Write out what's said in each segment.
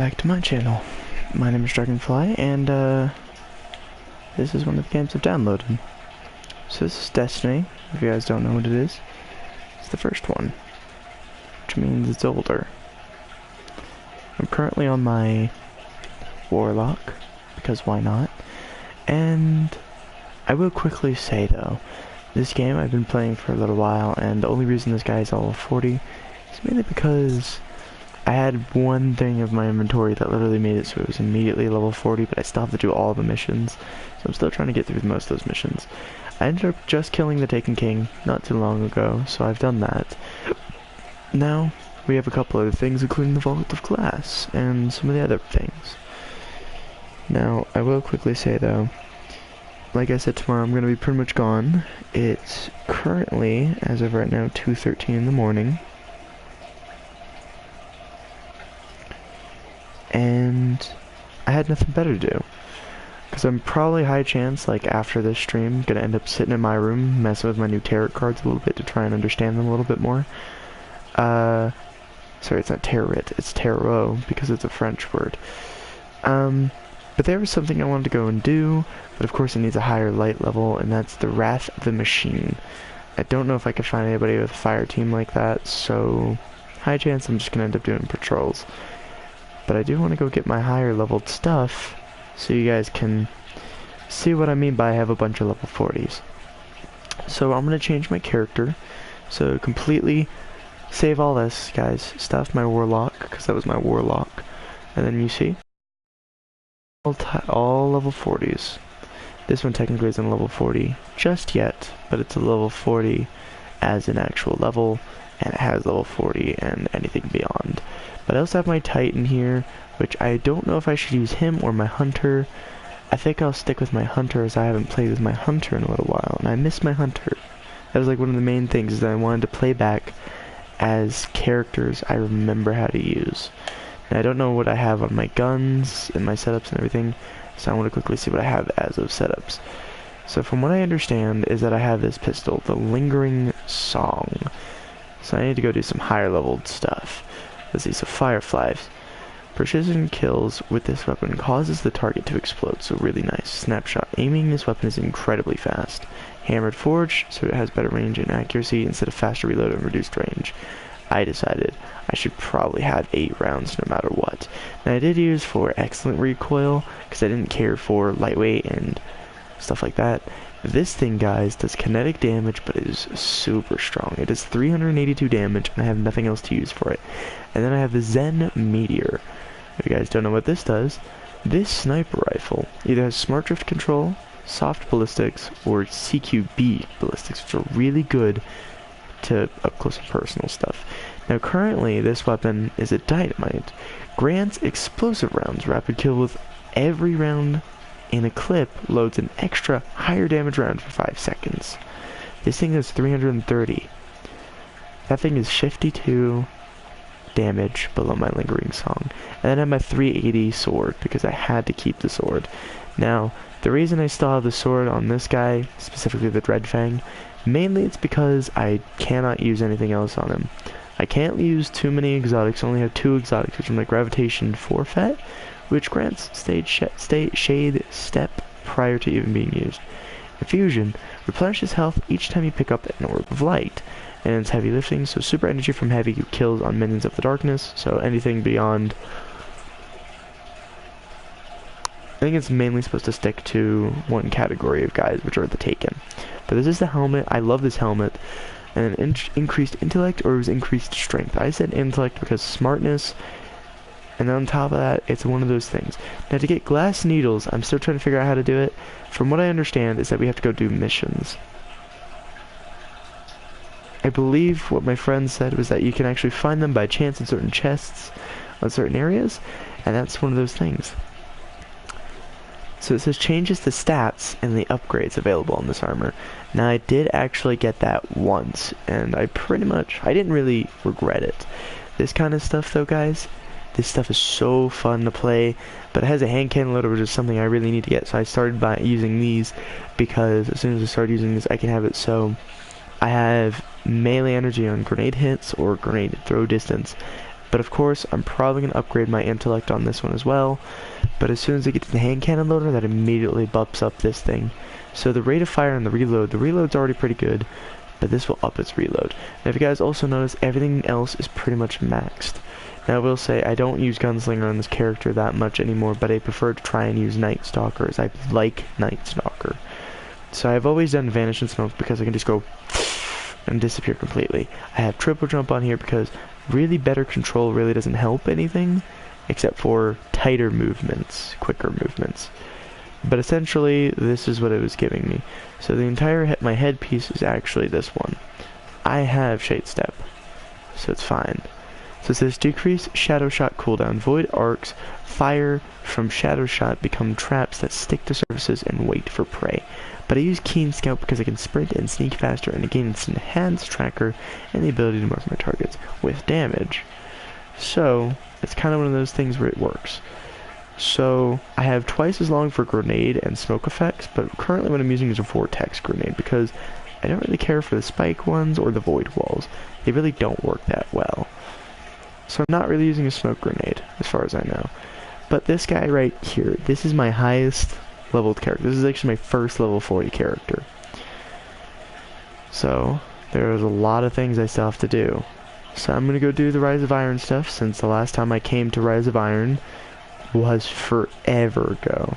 Back to my channel. My name is Dragonfly, and this is one of the games I've downloaded. So this is Destiny. If you guys don't know what it is, it's the first one, which means it's older. I'm currently on my Warlock, because why not? And I will quickly say though, this game I've been playing for a little while, and the only reason this guy is level 40 is mainly because I had one thing of my inventory that literally made it so it was immediately level 40, but I still have to do all the missions, so I'm still trying to get through most of those missions. I ended up just killing the Taken King not too long ago, so I've done that. Now, we have a couple other things, including the Vault of Glass, and some of the other things. Now, I will quickly say though, like I said, tomorrow I'm going to be pretty much gone. It's currently, as of right now, 2:13 in the morning. And I had nothing better to do, because I'm probably high chance, like after this stream, gonna end up sitting in my room messing with my new tarot cards a little bit to try and understand them a little bit more. Sorry, it's not tarot, it's tarot because it's a French word. But there was something I wanted to go and do, but of course it needs a higher light level, and that's the Wrath of the Machine. I don't know if I could find anybody with a fire team like that, so high chance I'm just gonna end up doing patrols. But I do want to go get my higher leveled stuff, so you guys can see what I mean by I have a bunch of level 40s. So I'm going to change my character, so completely save all this, guys, stuff, my Warlock, because that was my Warlock, and then you see, all level 40s. This one technically isn't level 40 just yet, but it's a level 40 as an actual level, and it has level 40 and anything beyond. But I also have my Titan here, which I don't know if I should use him or my Hunter. I think I'll stick with my Hunter, as I haven't played with my Hunter in a little while, and I miss my Hunter. That was like one of the main things, is that I wanted to play back as characters I remember how to use. Now I don't know what I have on my guns and my setups and everything, so I want to quickly see what I have as of setups. So from what I understand is that I have this pistol, the Lingering Song. So I need to go do some higher leveled stuff. Let's see, so Fireflies. Precision kills with this weapon causes the target to explode, so really nice. Snapshot. Aiming this weapon is incredibly fast. Hammered Forge, so it has better range and accuracy instead of faster reload and reduced range. I decided I should probably have 8 rounds no matter what. Now I did use for excellent recoil, because I didn't care for lightweight and stuff like that. This thing, guys, does kinetic damage, but it is super strong. It does 382 damage, and I have nothing else to use for it. And then I have the Zen Meteor. If you guys don't know what this does, this sniper rifle either has smart drift control, soft ballistics, or CQB ballistics, which are really good to up close and personal stuff. Now currently, this weapon is a dynamite. Grants explosive rounds, rapid kill with every round in a clip, loads an extra higher damage round for 5 seconds. This thing is 330. That thing is 52 damage below my Lingering Song. And then I have my 380 sword, because I had to keep the sword. Now, the reason I still have the sword on this guy, specifically the Dread Fang, mainly it's because I cannot use anything else on him. I can't use too many exotics, I only have 2 exotics, which are my Gravitation Forfeit, which grants shade step prior to even being used. Infusion replenishes health each time you pick up an orb of light, and it's heavy lifting, so super energy from heavy kills on minions of the darkness, so anything beyond. I think it's mainly supposed to stick to one category of guys, which are the Taken. But this is the helmet. I love this helmet. And increased intellect, or it was increased strength. I said intellect because smartness. And then on top of that, it's one of those things. Now to get glass needles, I'm still trying to figure out how to do it. From what I understand is that we have to go do missions. I believe what my friend said was that you can actually find them by chance in certain chests on certain areas, and that's one of those things. So it says changes the stats and the upgrades available on this armor. Now I did actually get that once, and I didn't really regret it. This kind of stuff though, guys, this stuff is so fun to play, but it has a hand cannon loader, which is something I really need to get, so I started by using these, because as soon as I start using this, I can have it so I have melee energy on grenade hits or grenade throw distance, But of course, I'm probably going to upgrade my intellect on this one as well. But as soon as I get to the hand cannon loader, that immediately bumps up this thing. So the rate of fire and the reload's already pretty good, but this will up its reload. Now if you guys also notice, everything else is pretty much maxed. Now I will say, I don't use Gunslinger on this character that much anymore, but I prefer to try and use Night Stalker, as I like Night Stalker. So I've always done Vanish and Smoke because I can just go and disappear completely. I have Triple Jump on here because really better control really doesn't help anything, except for tighter movements, quicker movements. But essentially, this is what it was giving me. So the entire my headpiece is actually this one. I have Shade Step, so it's fine. So it says decrease Shadow Shot cooldown. Void arcs fire from Shadow Shot become traps that stick to surfaces and wait for prey. But I use Keen Scout because I can sprint and sneak faster, and again it's enhanced tracker and the ability to mark my targets with damage. So it's kind of one of those things where it works. So I have twice as long for grenade and smoke effects, but currently what I'm using is a vortex grenade because I don't really care for the spike ones or the void walls. They really don't work that well. So I'm not really using a smoke grenade as far as I know. But this guy right here, this is my highest leveled character. This is actually my first level 40 character. So there's a lot of things I still have to do. So I'm going to go do the Rise of Iron stuff, since the last time I came to Rise of Iron was forever ago.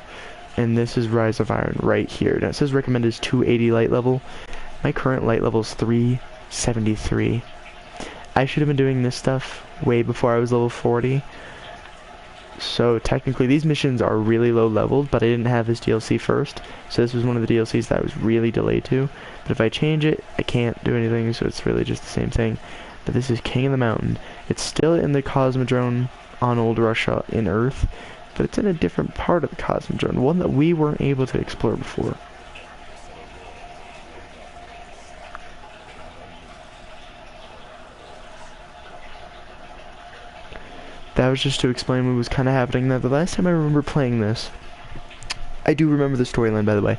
And this is Rise of Iron right here. Now it says recommended is 280 light level. My current light level is 373. I should have been doing this stuff way before I was level 40. So technically these missions are really low leveled, but I didn't have this DLC first. So this was one of the DLCs that I was really delayed to. But if I change it, I can't do anything, so it's really just the same thing. But this is King of the Mountain. It's still in the Cosmodrome on Old Russia in Earth, but it's in a different part of the Cosmodrome, one that we weren't able to explore before. That was just to explain what was kind of happening. Now, the last time I remember playing this, I do remember the storyline, by the way.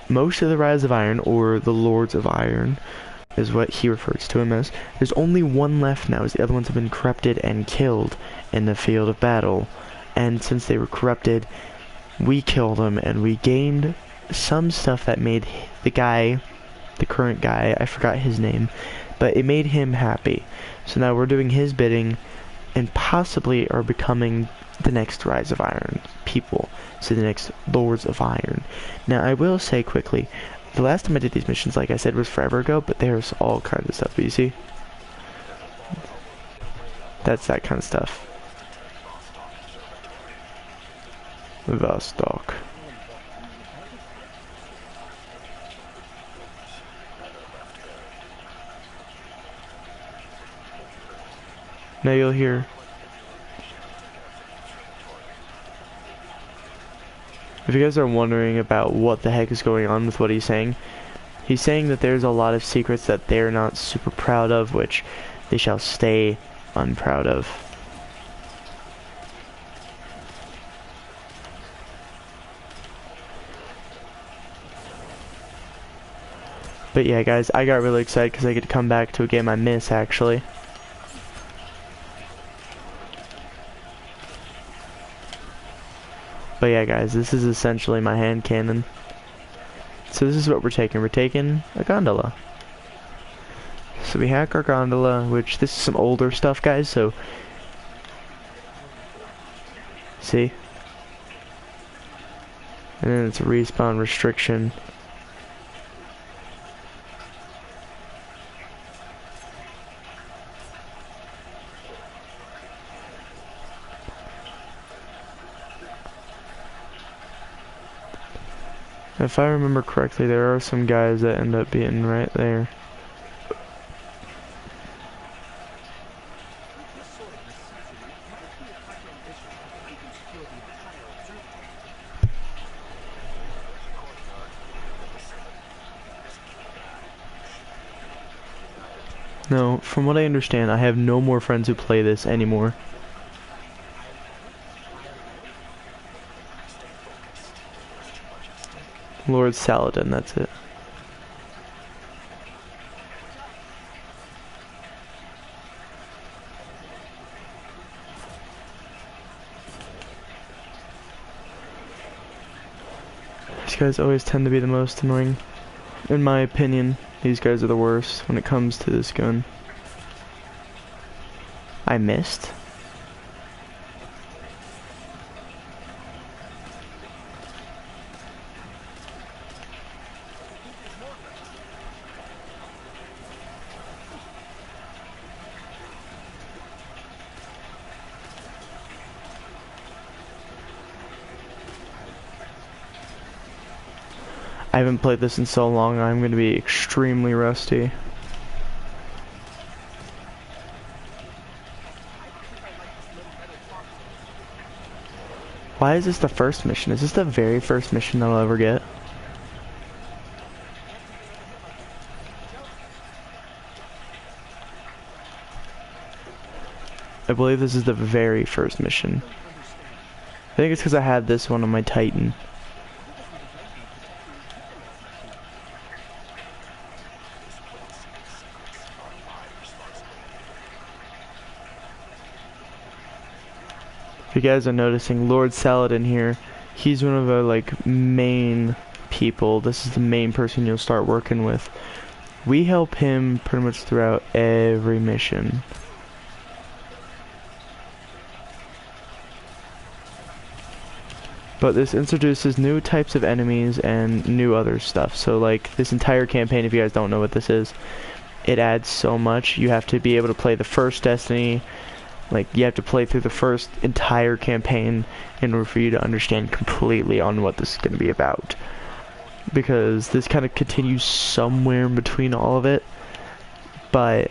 Most of the Rise of Iron, or the Lords of Iron, is what he refers to him as. There's only one left now, as the other ones have been corrupted and killed in the field of battle. And since they were corrupted, we killed them, and we gained some stuff that made the guy, the current guy, I forgot his name, but it made him happy. So now we're doing his bidding, and possibly are becoming the next Rise of Iron people, so the next Lords of Iron. Now I will say quickly, the last time I did these missions, like I said, was forever ago, but there's all kinds of stuff, but you see? That's that kind of stuff. Vostok. Now you'll hear if you guys are wondering about what the heck is going on with what he's saying that there's a lot of secrets that they're not super proud of, which they shall stay unproud of. But yeah, guys, I got really excited because I get to come back to a game I miss, actually. But yeah, guys, this is essentially my hand cannon. So this is what we're taking. We're taking a gondola. So we hack our gondola, which this is some older stuff, guys, so see? And then it's a respawn restriction. If I remember correctly, there are some guys that end up being right there. No, from what I understand, I have no more friends who play this anymore. Lord Saladin, that's it. These guys always tend to be the most annoying. In my opinion, these guys are the worst when it comes to this gun. I missed? I haven't played this in so long, I'm going to be extremely rusty. Why is this the first mission? Is this the very first mission that I'll ever get? I believe this is the very first mission. I think it's because I had this one on my Titan. If you guys are noticing, Lord Saladin here, he's one of the like main people. This is the main person you'll start working with. We help him pretty much throughout every mission. But this introduces new types of enemies and new other stuff. So like this entire campaign, if you guys don't know what this is, it adds so much. You have to be able to play the first Destiny. Like, you have to play through the first entire campaign in order for you to understand completely on what this is going to be about. Because this kind of continues somewhere in between all of it. But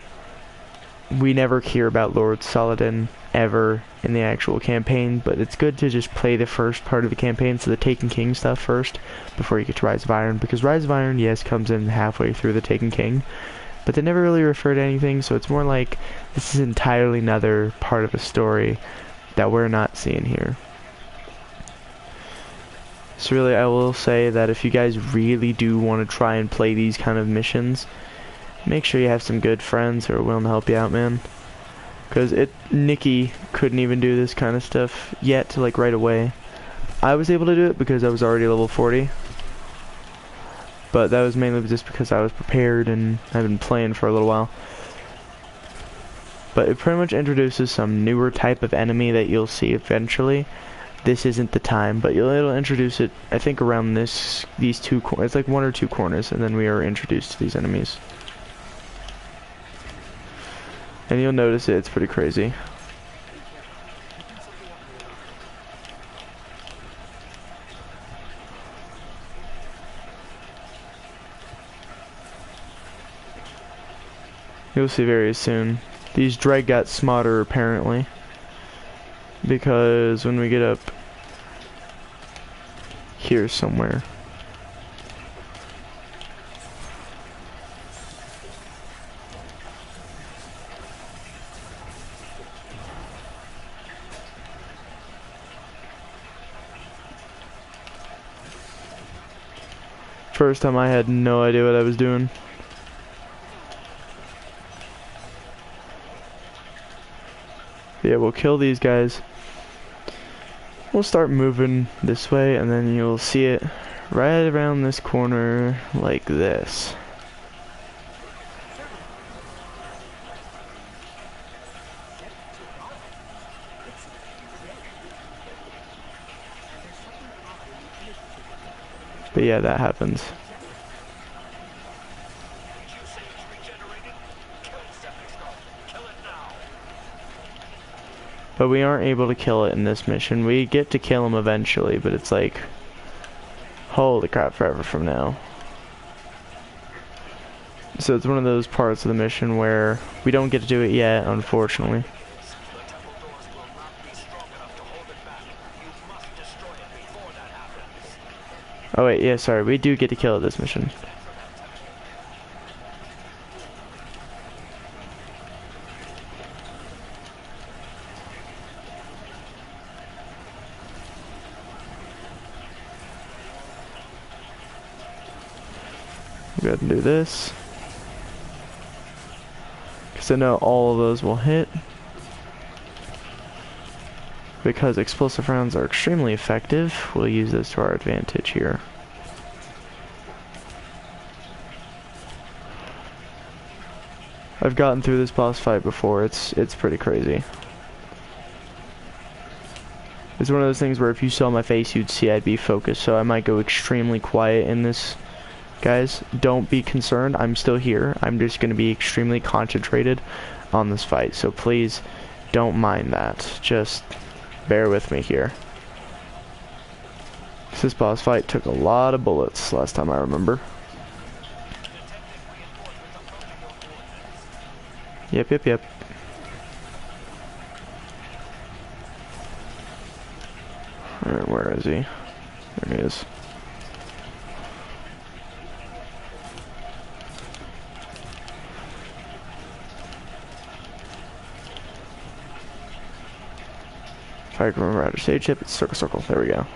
we never hear about Lord Saladin ever in the actual campaign. But it's good to just play the first part of the campaign, so the Taken King stuff first, before you get to Rise of Iron. Because Rise of Iron, yes, comes in halfway through the Taken King. But they never really refer to anything, so it's more like this is entirely another part of a story that we're not seeing here. So really, I will say that if you guys really do want to try and play these kind of missions, make sure you have some good friends who are willing to help you out, man. Because Nikki couldn't even do this kind of stuff yet, like right away. I was able to do it because I was already level 40. But that was mainly just because I was prepared and I've been playing for a little while. But it pretty much introduces some newer type of enemy that you'll see eventually. This isn't the time, but it'll introduce it, I think, around these two corners. It's like one or two corners, and then we are introduced to these enemies. And you'll notice it's pretty crazy. You'll see very soon. These Dreg got smarter apparently, because when we get up here somewhere, first time I had no idea what I was doing. Yeah, we'll kill these guys. We'll start moving this way, and then you'll see it right around this corner like this. But yeah, that happens. But we aren't able to kill it in this mission. We get to kill him eventually, but it's like, holy crap, forever from now. So it's one of those parts of the mission where we don't get to do it yet, unfortunately. Oh wait, yeah, sorry, we do get to kill it this mission. Go ahead and do this, because I know all of those will hit, because explosive rounds are extremely effective. We'll use this to our advantage here. I've gotten through this boss fight before. It's pretty crazy. It's one of those things where if you saw my face, you'd see I'd be focused, so I might go extremely quiet in this. Guys, don't be concerned. I'm still here. I'm just going to be extremely concentrated on this fight, so please don't mind that. Just bear with me here. This boss fight took a lot of bullets last time I remember. Yep. Alright, where is he? There he is. If I can remember how to stage hip, it's circle. There we go.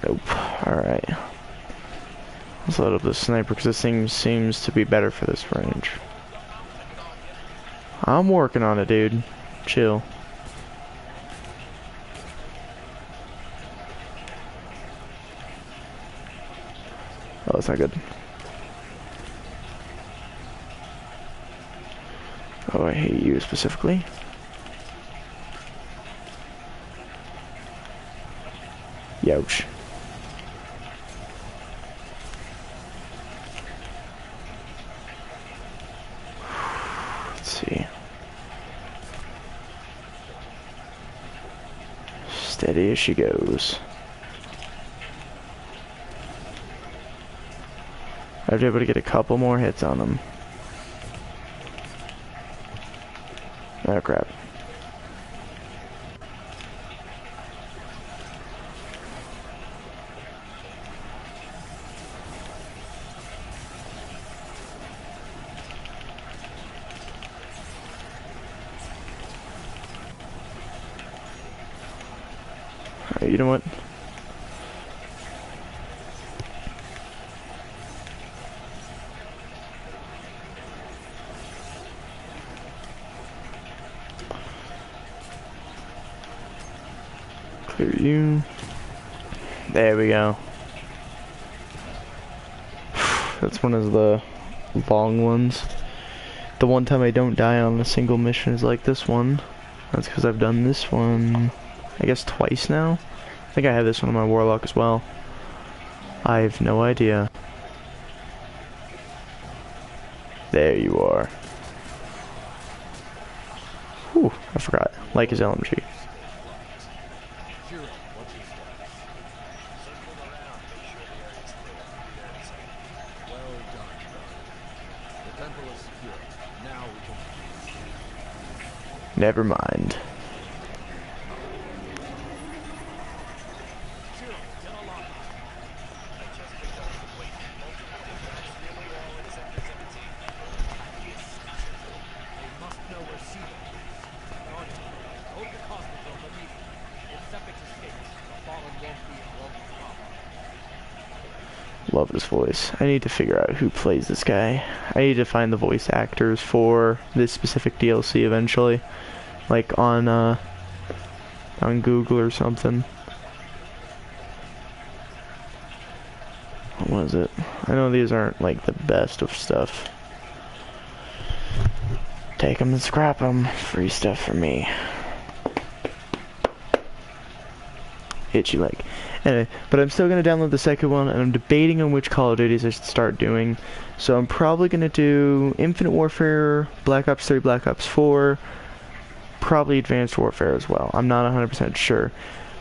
Nope. Alright. Let's load up the sniper because this thing seems to be better for this range. I'm working on it, dude. Chill. Oh, that's not good. Oh, I hate you specifically. Youch. Let's see. Steady as she goes. I was able to get a couple more hits on them. Oh crap. Alright, you know what? Clear you. There we go. That's one of the long ones. The one time I don't die on a single mission is like this one. That's because I've done this one, I guess, twice now. I think I have this one on my Warlock as well. I have no idea. There you are. Whew, I forgot. Like his LMG. Never mind. Love his voice. I need to figure out who plays this guy. I need to find the voice actors for this specific DLC eventually. Like on Google or something. What was it? I know these aren't like the best of stuff. Take them and scrap them. Free stuff for me. Itchy leg. Anyway, but I'm still going to download the second one, and I'm debating on which Call of Duties I should start doing. So I'm probably going to do Infinite Warfare, Black Ops 3, Black Ops 4, probably Advanced Warfare as well. I'm not 100% sure.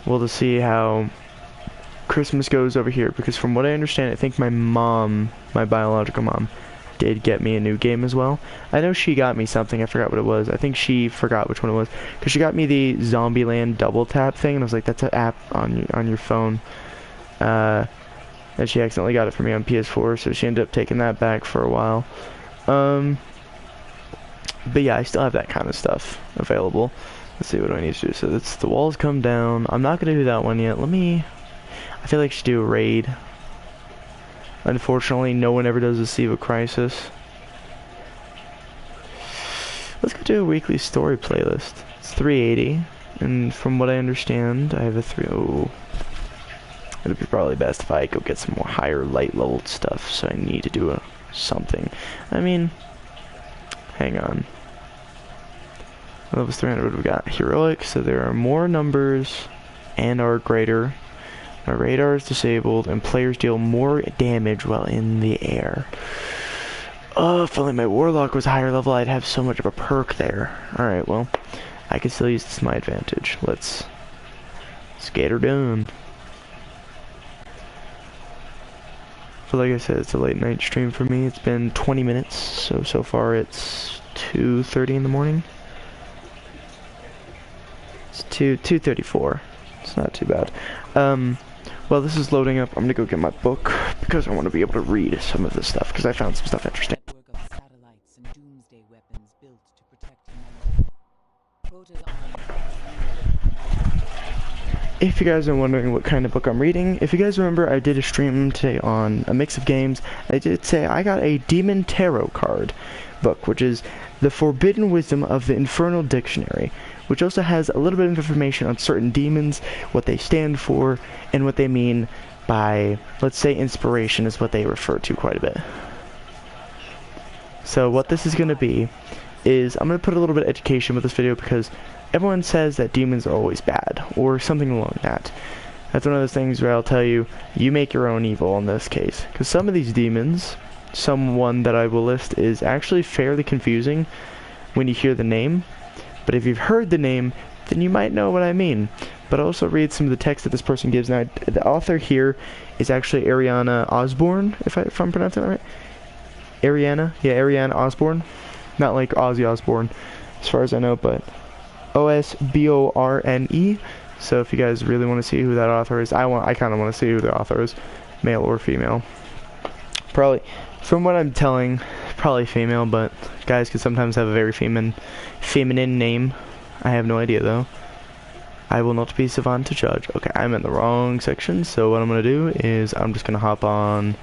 We'll just see how Christmas goes over here, because from what I understand, I think my mom, my biological mom, did get me a new game as well. I know she got me something, I forgot what it was. I think she forgot which one it was, because she got me the Zombieland double tap thing, and I was like, that's an app on your phone. And she accidentally got it for me on PS4, so she ended up taking that back for a while. But yeah, I still have that kind of stuff available. Let's see, what do I need to do? So it's the walls come down. I'm not going to do that one yet. I feel like I should do a raid. Unfortunately, no one ever does a Sea of Crisis. Let's go do a weekly story playlist. It's 380, and from what I understand, I have a 3. Oh, it'd be probably best if I go get some more higher light leveled stuff. So I need to do something. I mean, hang on. Levels 300. We've got heroic, so there are more numbers and are greater. My radar is disabled, and players deal more damage while in the air. Oh, if only my warlock was higher level, I'd have so much of a perk there. Alright, well, I can still use this to my advantage. Let's get her done. But like I said, it's a late night stream for me. It's been 20 minutes, so far it's 2:30 in the morning. It's 2:34. It's not too bad. Well, this is loading up. I'm gonna go get my book because I want to be able to read some of this stuff because I found some stuff interesting. If you guys are wondering what kind of book I'm reading, if you guys remember, I did a stream today on a mix of games. I did say I got a Demon Tarot card book, which is The Forbidden Wisdom of the Infernal Dictionary, which also has a little bit of information on certain demons, what they stand for, and what they mean by, let's say, inspiration is what they refer to quite a bit. So what this is going to be is, I'm going to put a little bit of education with this video because everyone says that demons are always bad, or something along that. That's one of those things where I'll tell you, you make your own evil in this case. Because some of these demons, someone that I will list, is actually fairly confusing when you hear the name. But if you've heard the name, then you might know what I mean. But also read some of the text that this person gives. Now, the author here is actually Ariana Osborne, if I'm pronouncing that right. Ariana? Yeah, Ariana Osborne. Not like Ozzy Osbourne, as far as I know, but Osborne. So if you guys really want to see who that author is, I kind of want to see who the author is, male or female. Probably, from what I'm telling, probably female, but guys could sometimes have a very feminine name. I have no idea though. I will not be savant to judge. Okay, I'm in the wrong section, so what I'm gonna do is I'm just gonna hop on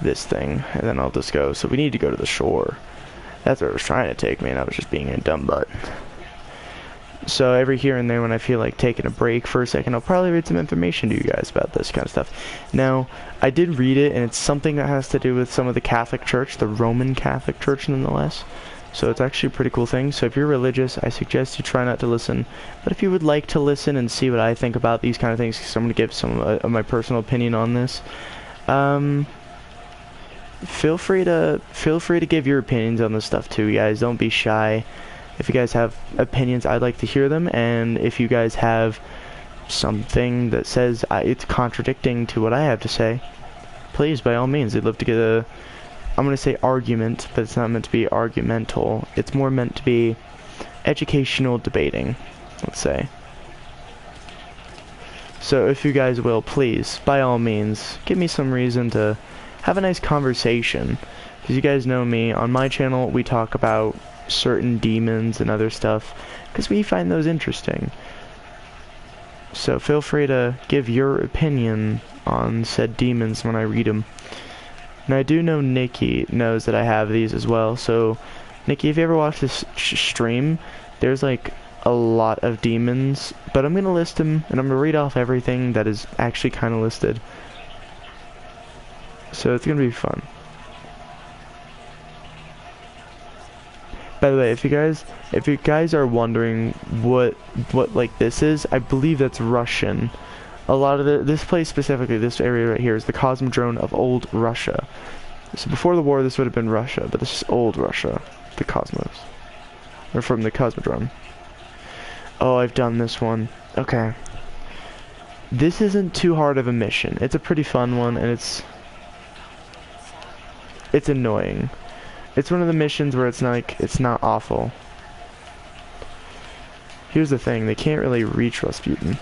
this thing, and then I'll just go. So we need to go to the shore. That's where it was trying to take me, and I was just being a dumb butt. So every here and there when I feel like taking a break for a second, I'll probably read some information to you guys about this kind of stuff. Now, I did read it, and it's something that has to do with some of the Catholic Church, the Roman Catholic Church nonetheless. So it's actually a pretty cool thing. So if you're religious, I suggest you try not to listen. But if you would like to listen and see what I think about these kind of things, because I'm going to give some of my personal opinion on this, feel free to give your opinions on this stuff too, guys. Don't be shy. If you guys have opinions, I'd like to hear them, and if you guys have something that says it's contradicting to what I have to say, please, by all means. I'd love to get I'm going to say argument, but it's not meant to be argumental. It's more meant to be educational debating, let's say. So if you guys will, please, by all means, give me some reason to have a nice conversation. Because you guys know me, on my channel we talk about certain demons and other stuff because we find those interesting. So feel free to give your opinion on said demons when I read them. And I do know Nikki knows that I have these as well. So Nikki, if you ever watch this stream, there's like a lot of demons, but I'm gonna list them and I'm gonna read off everything that is actually kind of listed. So it's gonna be fun. By the way, if you guys are wondering what like this is, I believe that's Russian. A lot of this place specifically, this area right here, is the Cosmodrome of old Russia. So before the war, this would have been Russia, but this is old Russia, the Cosmos, or from the Cosmodrome. Oh, I've done this one. Okay. This isn't too hard of a mission. It's a pretty fun one, and it's annoying. It's one of the missions where it's not awful. Here's the thing, they can't really reach Rasputin.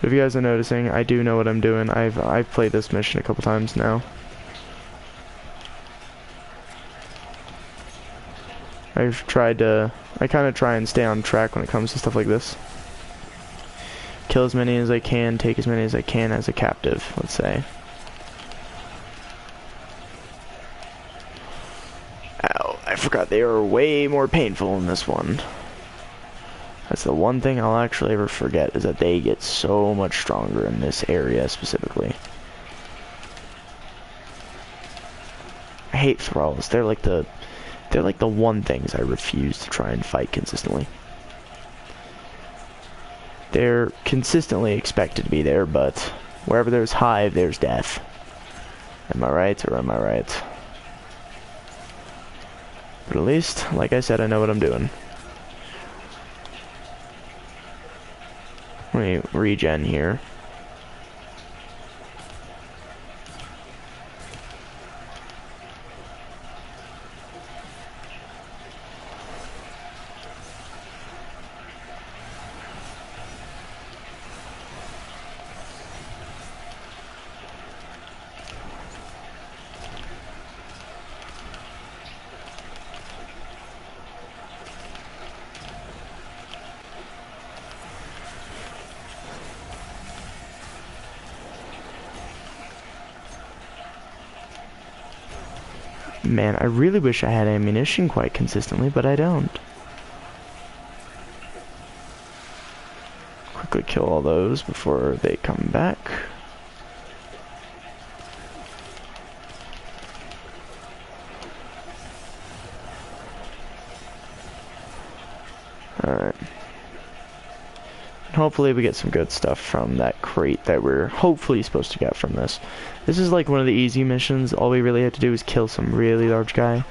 If you guys are noticing, I do know what I'm doing. I've played this mission a couple times now. I kind of try and stay on track when it comes to stuff like this. Kill as many as I can, take as many as I can as a captive, let's say. Ow, I forgot they are way more painful in this one. That's the one thing I'll actually ever forget, is that they get so much stronger in this area specifically. I hate thralls. They're like the one things I refuse to try and fight consistently. They're consistently expected to be there, but wherever there's hive, there's death. Am I right, or am I right? But at least, like I said, I know what I'm doing. Let me regen here. Man, I really wish I had ammunition quite consistently, but I don't. Quickly kill all those before they come back. Alright. Hopefully we get some good stuff from that crate that we're hopefully supposed to get from this. This is like one of the easy missions. All we really have to do is kill some really large guy.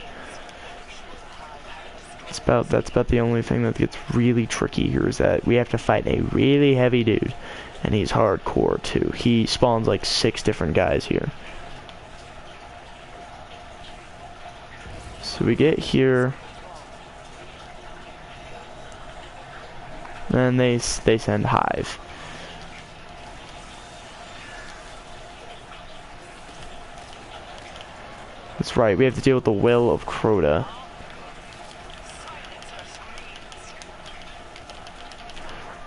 That's about the only thing that gets really tricky here, is that we have to fight a really heavy dude. And he's hardcore too. He spawns like 6 different guys here. So we get here. And they send hive. That's right, we have to deal with the will of Crota.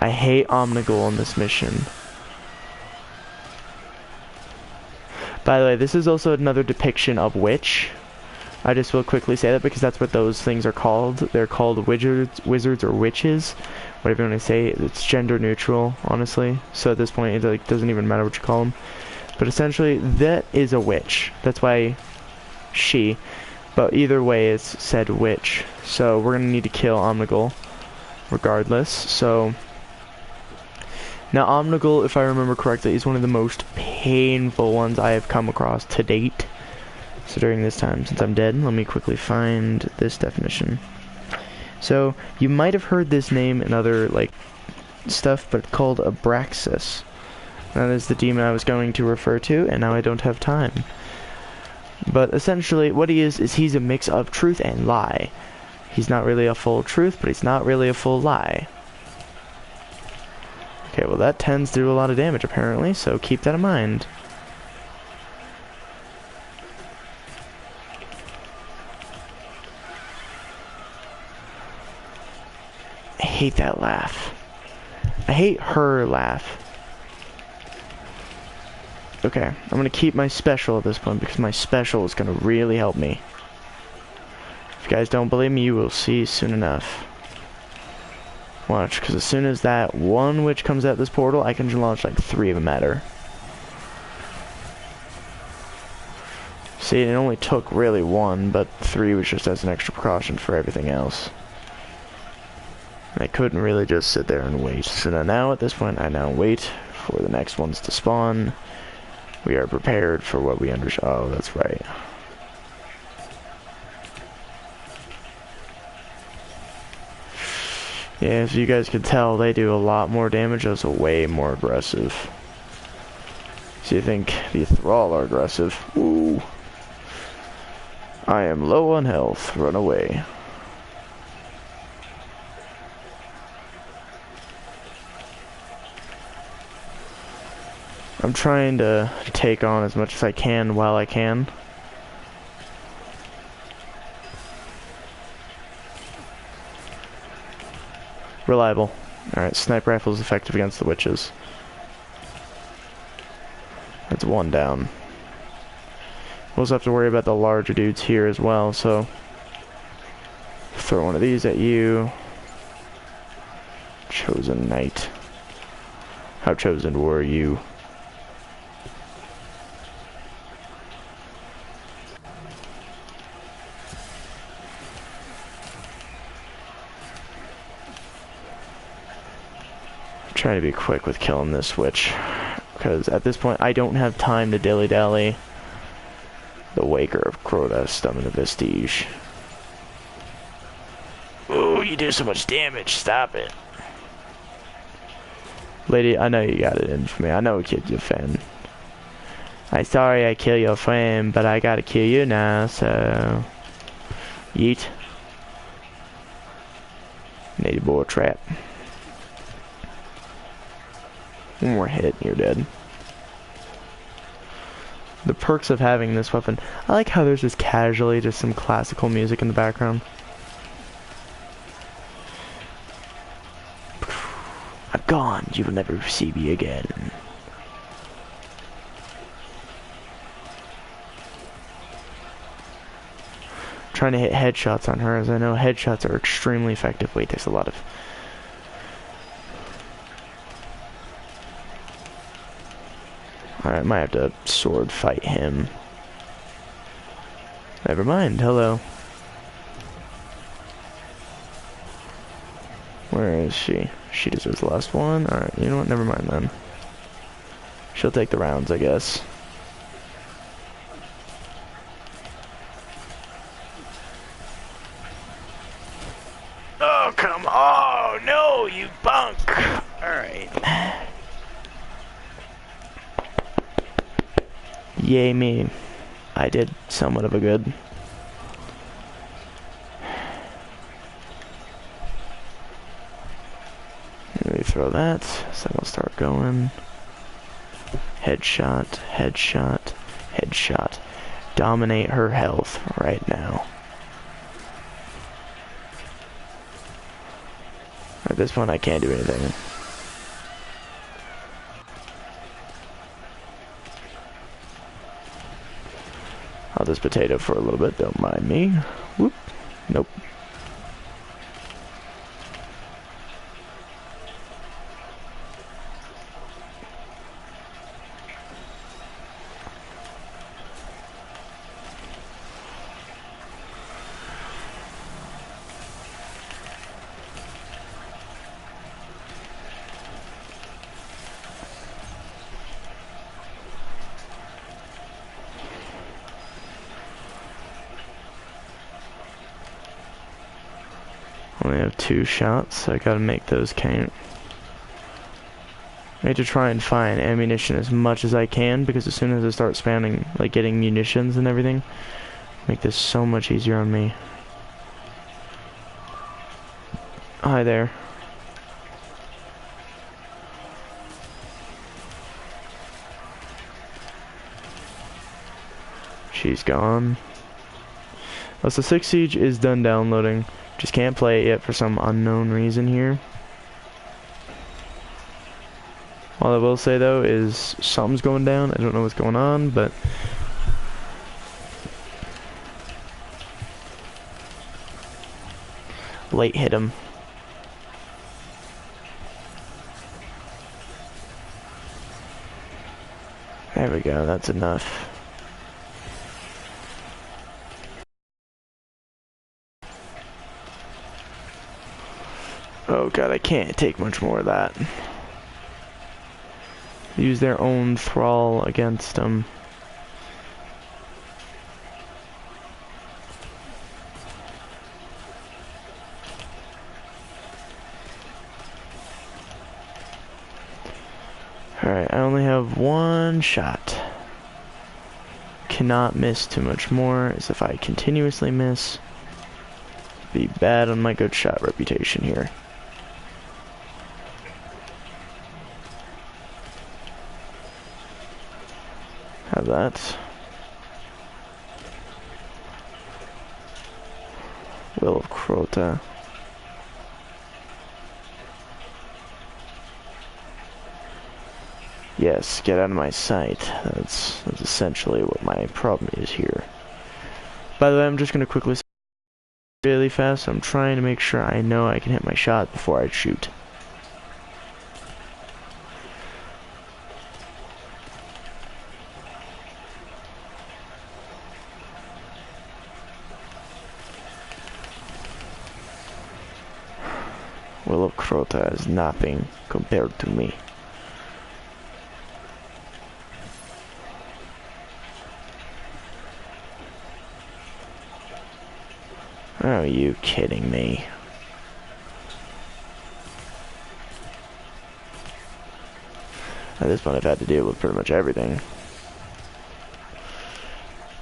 I hate Omnigul in this mission. By the way, this is also another depiction of witch. I just will quickly say that because that's what those things are called. They're called wizards or witches. Whatever you want to say, it's gender neutral, honestly. So at this point, it like doesn't even matter what you call them. But essentially, that is a witch. That's why she. But either way, it's said witch. So we're gonna need to kill Omnigul, regardless. So now Omnigul, if I remember correctly, is one of the most painful ones I have come across to date. So during this time, since I'm dead, let me quickly find this definition. So, you might have heard this name in other, like, stuff, but it's called Abraxas. That is the demon I was going to refer to, and now I don't have time. But essentially, what he is he's a mix of truth and lie. He's not really a full truth, but he's not really a full lie. Okay, well that tends to do a lot of damage, apparently, so keep that in mind. I hate that laugh. I hate her laugh. Okay, I'm gonna keep my special at this point because my special is gonna really help me. If you guys don't believe me, you will see soon enough. Watch, because as soon as that one witch comes out this portal, I can launch like 3 of them at her. See, it only took really 1, but 3 was just as an extra precaution for everything else. I couldn't really just sit there and wait. So now at this point, I now wait for the next ones to spawn. We are prepared for what we understand. Oh, that's right. Yeah, as you guys can tell, they do a lot more damage. Those are way more aggressive. So you think the Thrall are aggressive? Ooh. I am low on health. Run away. I'm trying to take on as much as I can while I can. Reliable. Alright, sniper rifle is effective against the witches. That's one down. We'll also have to worry about the larger dudes here as well, so... Throw one of these at you. Chosen knight. How chosen were you? Trying to be quick with killing this witch, because at this point I don't have time to dilly-dally. The Waker of Crota, Summon of Vestige. Ooh, you do so much damage, stop it. Lady, I know you got it in for me, I know I killed your friend. I'm sorry I killed your friend, but I gotta kill you now, so... Yeet. Native boar trap. One more hit and you're dead. The perks of having this weapon. I like how there's just casually just some classical music in the background. I'm gone. You will never see me again. Trying to hit headshots on her, as I know headshots are extremely effective. Wait, there's a lot of... Alright, might have to sword fight him. Never mind, hello. Where is she? She deserves the last one? Alright, you know what, never mind then. She'll take the rounds, I guess. Oh, come on! No, you punk! Alright. Yay me. I did somewhat of a good. Let me throw that, so we'll start going. Headshot, headshot, headshot. Dominate her health right now. At this point I can't do anything. I'll just potato for a little bit, don't mind me. Whoop. Nope. Only have 2 shots, so I gotta make those count. I need to try and find ammunition as much as I can, because as soon as I start spamming, like getting munitions and everything, make this so much easier on me. Hi there. She's gone. Well, so 6 Siege is done downloading. Just can't play it yet for some unknown reason here. All I will say though is something's going down. I don't know what's going on, but late hit him. There we go, that's enough. Oh god, I can't take much more of that. Use their own thrall against them. Alright, I only have 1 shot. Cannot miss too much more, as if I continuously miss, be bad on my good shot reputation here. Have that. Will of Crota. Yes, get out of my sight. That's essentially what my problem is here. By the way, I'm just gonna quickly say really fast. I'm trying to make sure I know I can hit my shot before I shoot. Willow Crota is nothing compared to me. Are you kidding me? At this point, I've had to deal with pretty much everything.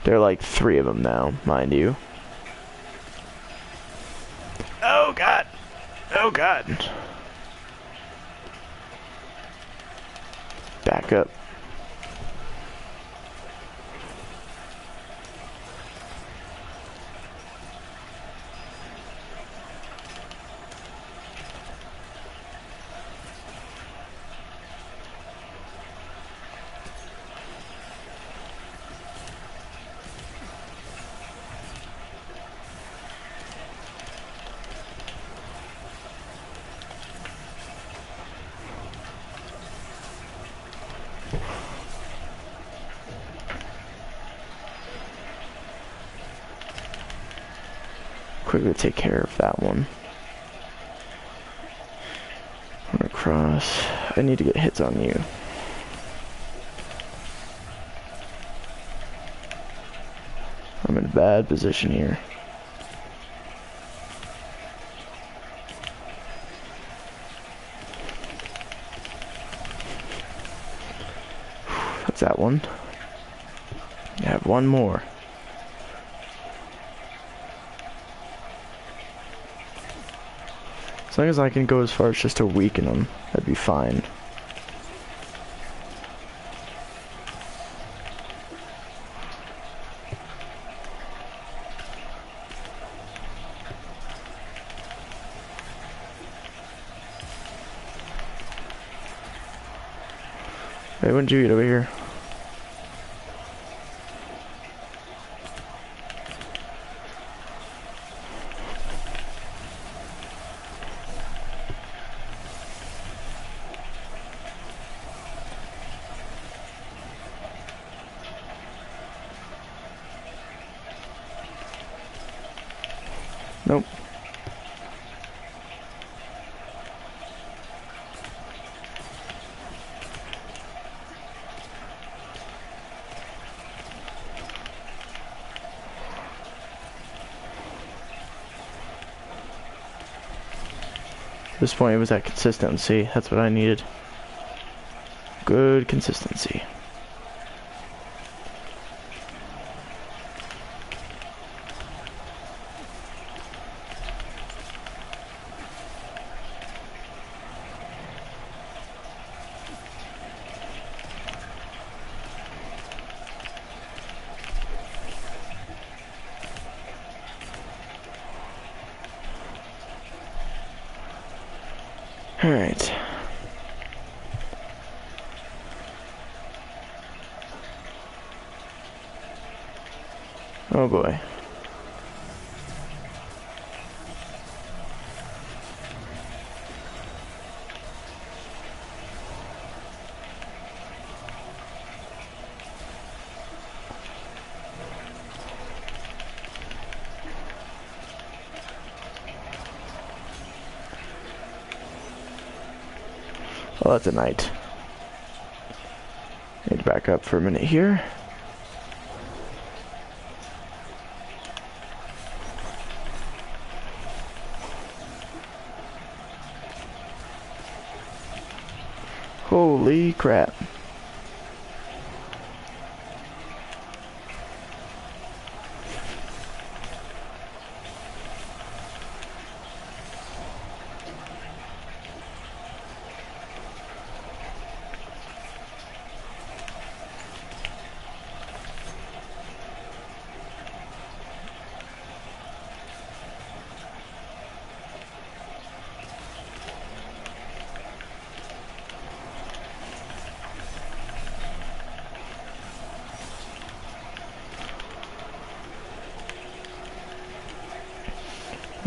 There are like 3 of them now, mind you. Oh god! Oh god! Back up. Quickly take care of that one. Run across. I need to get hits on you. I'm in a bad position here. That's that one. I have one more. As long as I can go as far as just to weaken them, that'd be fine. Hey, wouldn't you get over here? Nope. At this point, it was that consistency. That's what I needed. Good consistency. Alright. Oh boy. Well, that's a night. Need to back up for a minute here. Holy crap.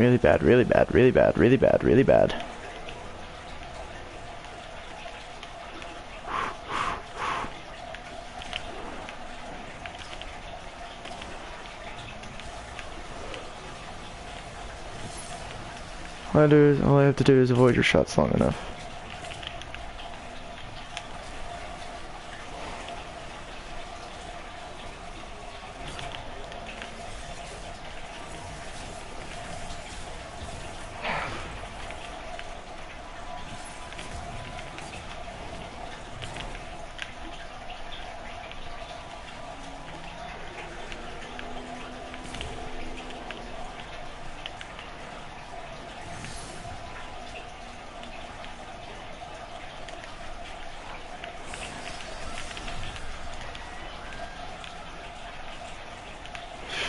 Really bad, really bad, really bad, really bad, really bad. All I have to do is avoid your shots long enough.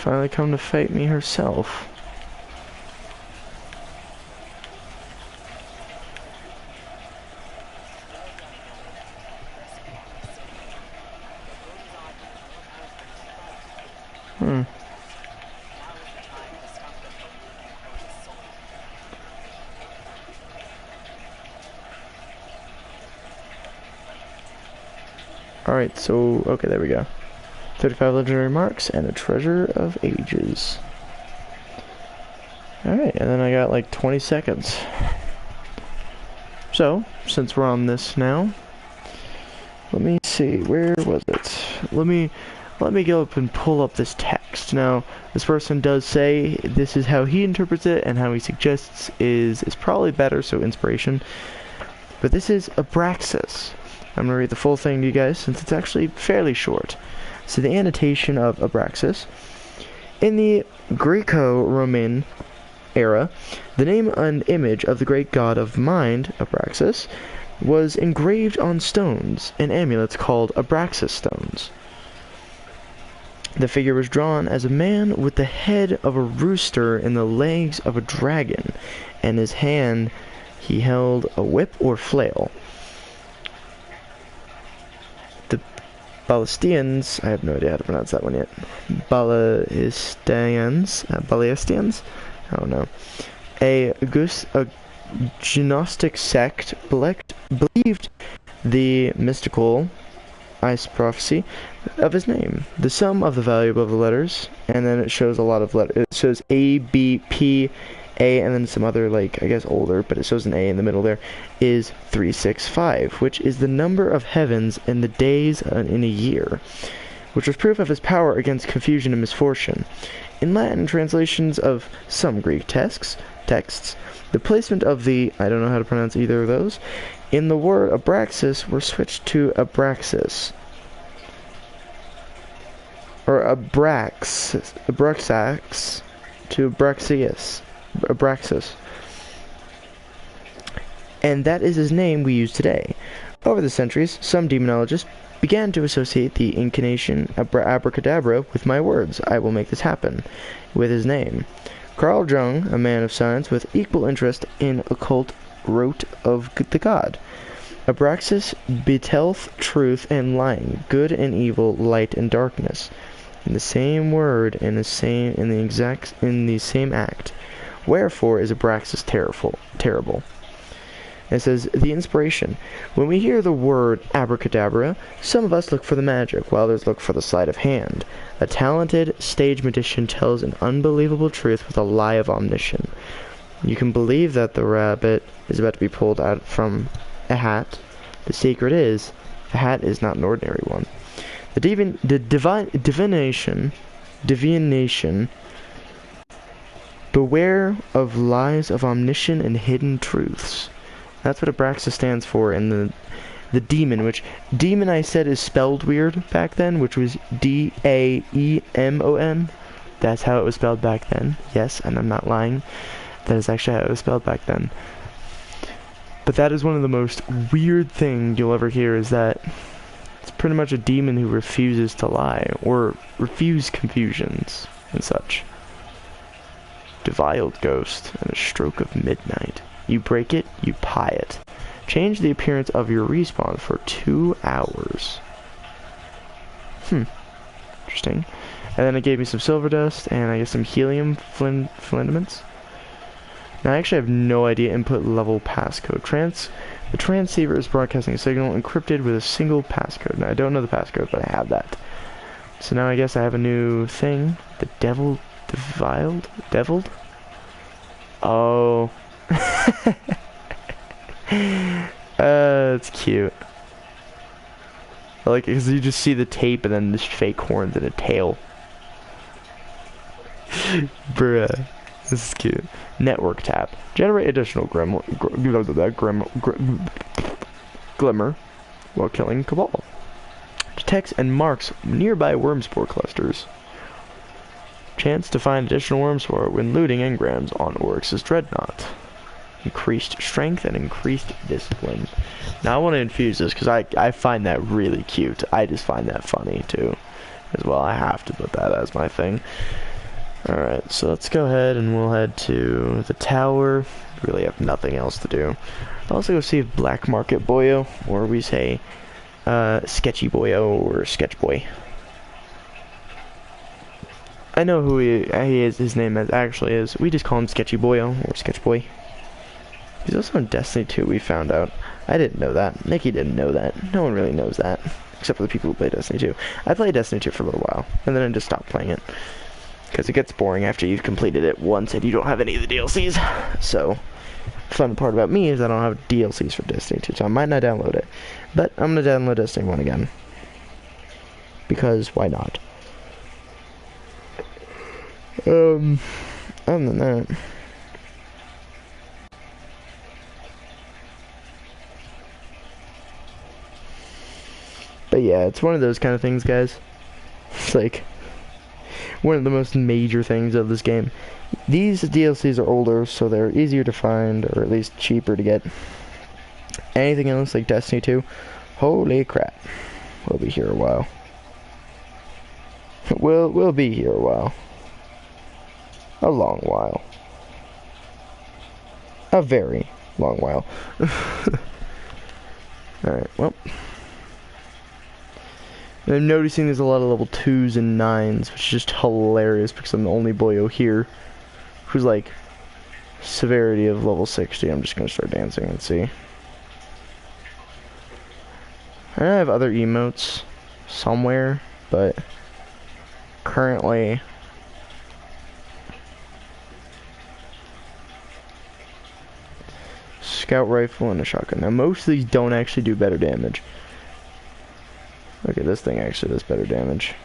Finally come to fight me herself. Alright, so, okay, there we go. 35 legendary marks and a treasure of ages. Alright, and then I got like 20 seconds. So, since we're on this now, let me see, where was it? Let me go up and pull up this text. Now, this person does say this is how he interprets it, and how he suggests is probably better, so inspiration. But this is Abraxas. I'm going to read the full thing to you guys, since it's actually fairly short. So the annotation of Abraxas. In the Greco-Roman era, the name and image of the great god of mind, Abraxas, was engraved on stones and amulets called Abraxas stones. The figure was drawn as a man with the head of a rooster and the legs of a dragon, and his hand he held a whip or flail. Balastians, I have no idea how to pronounce that one yet. Balastians, I don't know. A Gnostic sect believed the mystical ice prophecy of his name, the sum of the value of the letters, and then it shows a lot of letters. It shows A, B, P, A, and then some other, like, I guess older, but it shows an A in the middle there, is 365, which is the number of heavens and the days in a year, which was proof of his power against confusion and misfortune. In Latin translations of some Greek texts, the placement of the, I don't know how to pronounce either of those, in the word Abraxas were switched to Abraxas, or Abraxax to Abraxias. Abraxas. And that is his name we use today. Over the centuries, some demonologists began to associate the incantation abracadabra with my words, I will make this happen, with his name. Carl Jung, a man of science with equal interest in occult, wrote of the god. Abraxas betelleth truth and lying, good and evil, light and darkness, in the same word, in the same act. Wherefore is Abraxas terrible? It says, the inspiration. When we hear the word abracadabra, some of us look for the magic, while others look for the sleight of hand. A talented stage magician tells an unbelievable truth with a lie of omniscience. You can believe that the rabbit is about to be pulled out from a hat. The secret is, the hat is not an ordinary one. The divination, beware of lies of omniscience and hidden truths. That's what Abraxas stands for in the demon, which demon I said is spelled weird back then, which was D-A-E-M-O-N. That's how it was spelled back then. Yes, and I'm not lying. That is actually how it was spelled back then. But that is one of the most weird things you'll ever hear, is that it's pretty much a demon who refuses to lie, or refuse confusions and such. Defiled ghost and a stroke of midnight. You break it, you pie it. Change the appearance of your respawn for 2 hours. Interesting. And then it gave me some silver dust and I guess some helium filaments. Now I actually have no idea input level passcode. The transceiver is broadcasting a signal encrypted with a single passcode. Now I don't know the passcode, but I have that. So now I guess I have a new thing. The deviled? Oh. It's cute. I like it because you just see the tape and then this fake horns and a tail. Bruh. This is cute. Network tap. Generate additional glimmer while killing Cabal. Detects and marks nearby worm spore clusters. Chance to find additional worm spore when looting engrams on Oryx's dreadnought. Increased strength and increased discipline. Now I want to infuse this because I find that really cute. I just find that funny too. As well, I have to put that as my thing. Alright, so let's go ahead and we'll head to the tower. We really have nothing else to do. I'll also go see if Black Market Boyo, or we say Sketchy Boyo or Sketch Boy. I know who he is, his name actually is. We just call him Sketchy Boyo or Sketch Boy. He's also in Destiny 2, we found out. I didn't know that. Nikki didn't know that. No one really knows that. Except for the people who play Destiny 2. I played Destiny 2 for a little while, and then I just stopped playing it. Because it gets boring after you've completed it once and you don't have any of the DLCs. So, the fun part about me is I don't have DLCs for Destiny 2, so I might not download it. But I'm going to download Destiny 1 again. Because, why not? Other than that... But yeah, it's one of those kind of things, guys. It's like one of the most major things of this game. These DLCs are older, so they're easier to find, or at least cheaper to get. Anything else like Destiny 2, holy crap, we'll be here a while. We'll be here a while. A long while. A very long while. Alright, well. And I'm noticing there's a lot of level 2s and 9s, which is just hilarious because I'm the only boyo here who's like severity of level 60. I'm just going to start dancing and see. I have other emotes somewhere, but currently scout rifle and a shotgun. Now most of these don't actually do better damage. Okay, this thing actually does better damage.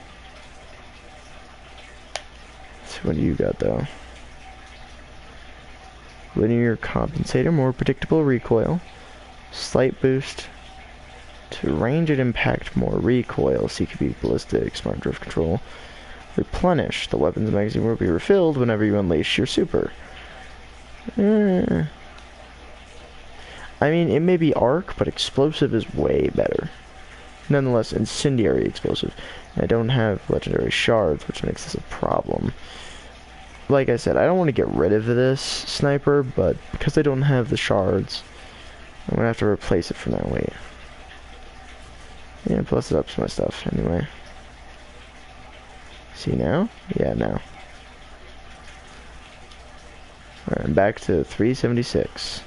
So what do you got though? Linear compensator, more predictable recoil. Slight boost to range and impact, more recoil. CQB ballistic, smart drift control. Replenish. The weapon's magazine will be refilled whenever you unleash your super. I mean, it may be arc, but explosive is way better. Nonetheless, incendiary explosive. I don't have legendary shards, which makes this a problem. Like I said, I don't want to get rid of this sniper, but because I don't have the shards, I'm going to have to replace it for now. Wait. Yeah, plus it ups my stuff anyway. See now? Yeah, now. Alright, I'm back to 376.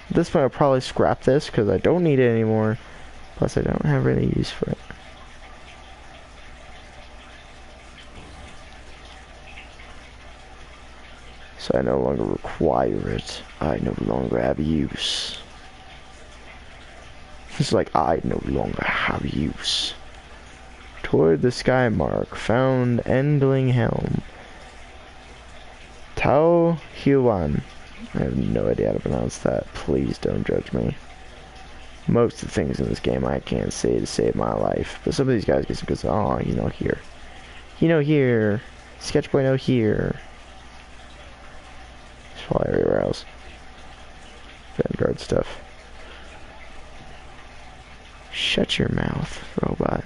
At this point, I'll probably scrap this because I don't need it anymore. Plus, I don't have any use for it. So I no longer require it. I no longer have use. It's like I no longer have use. Toward the sky mark, found Endling Helm. Tao Huan. I have no idea how to pronounce that. Please don't judge me. Most of the things in this game I can't say to save my life. But some of these guys get some good stuff. Oh, you know here. You know here. Sketch Boy no here. Just fly everywhere else. Vanguard stuff. Shut your mouth, robot.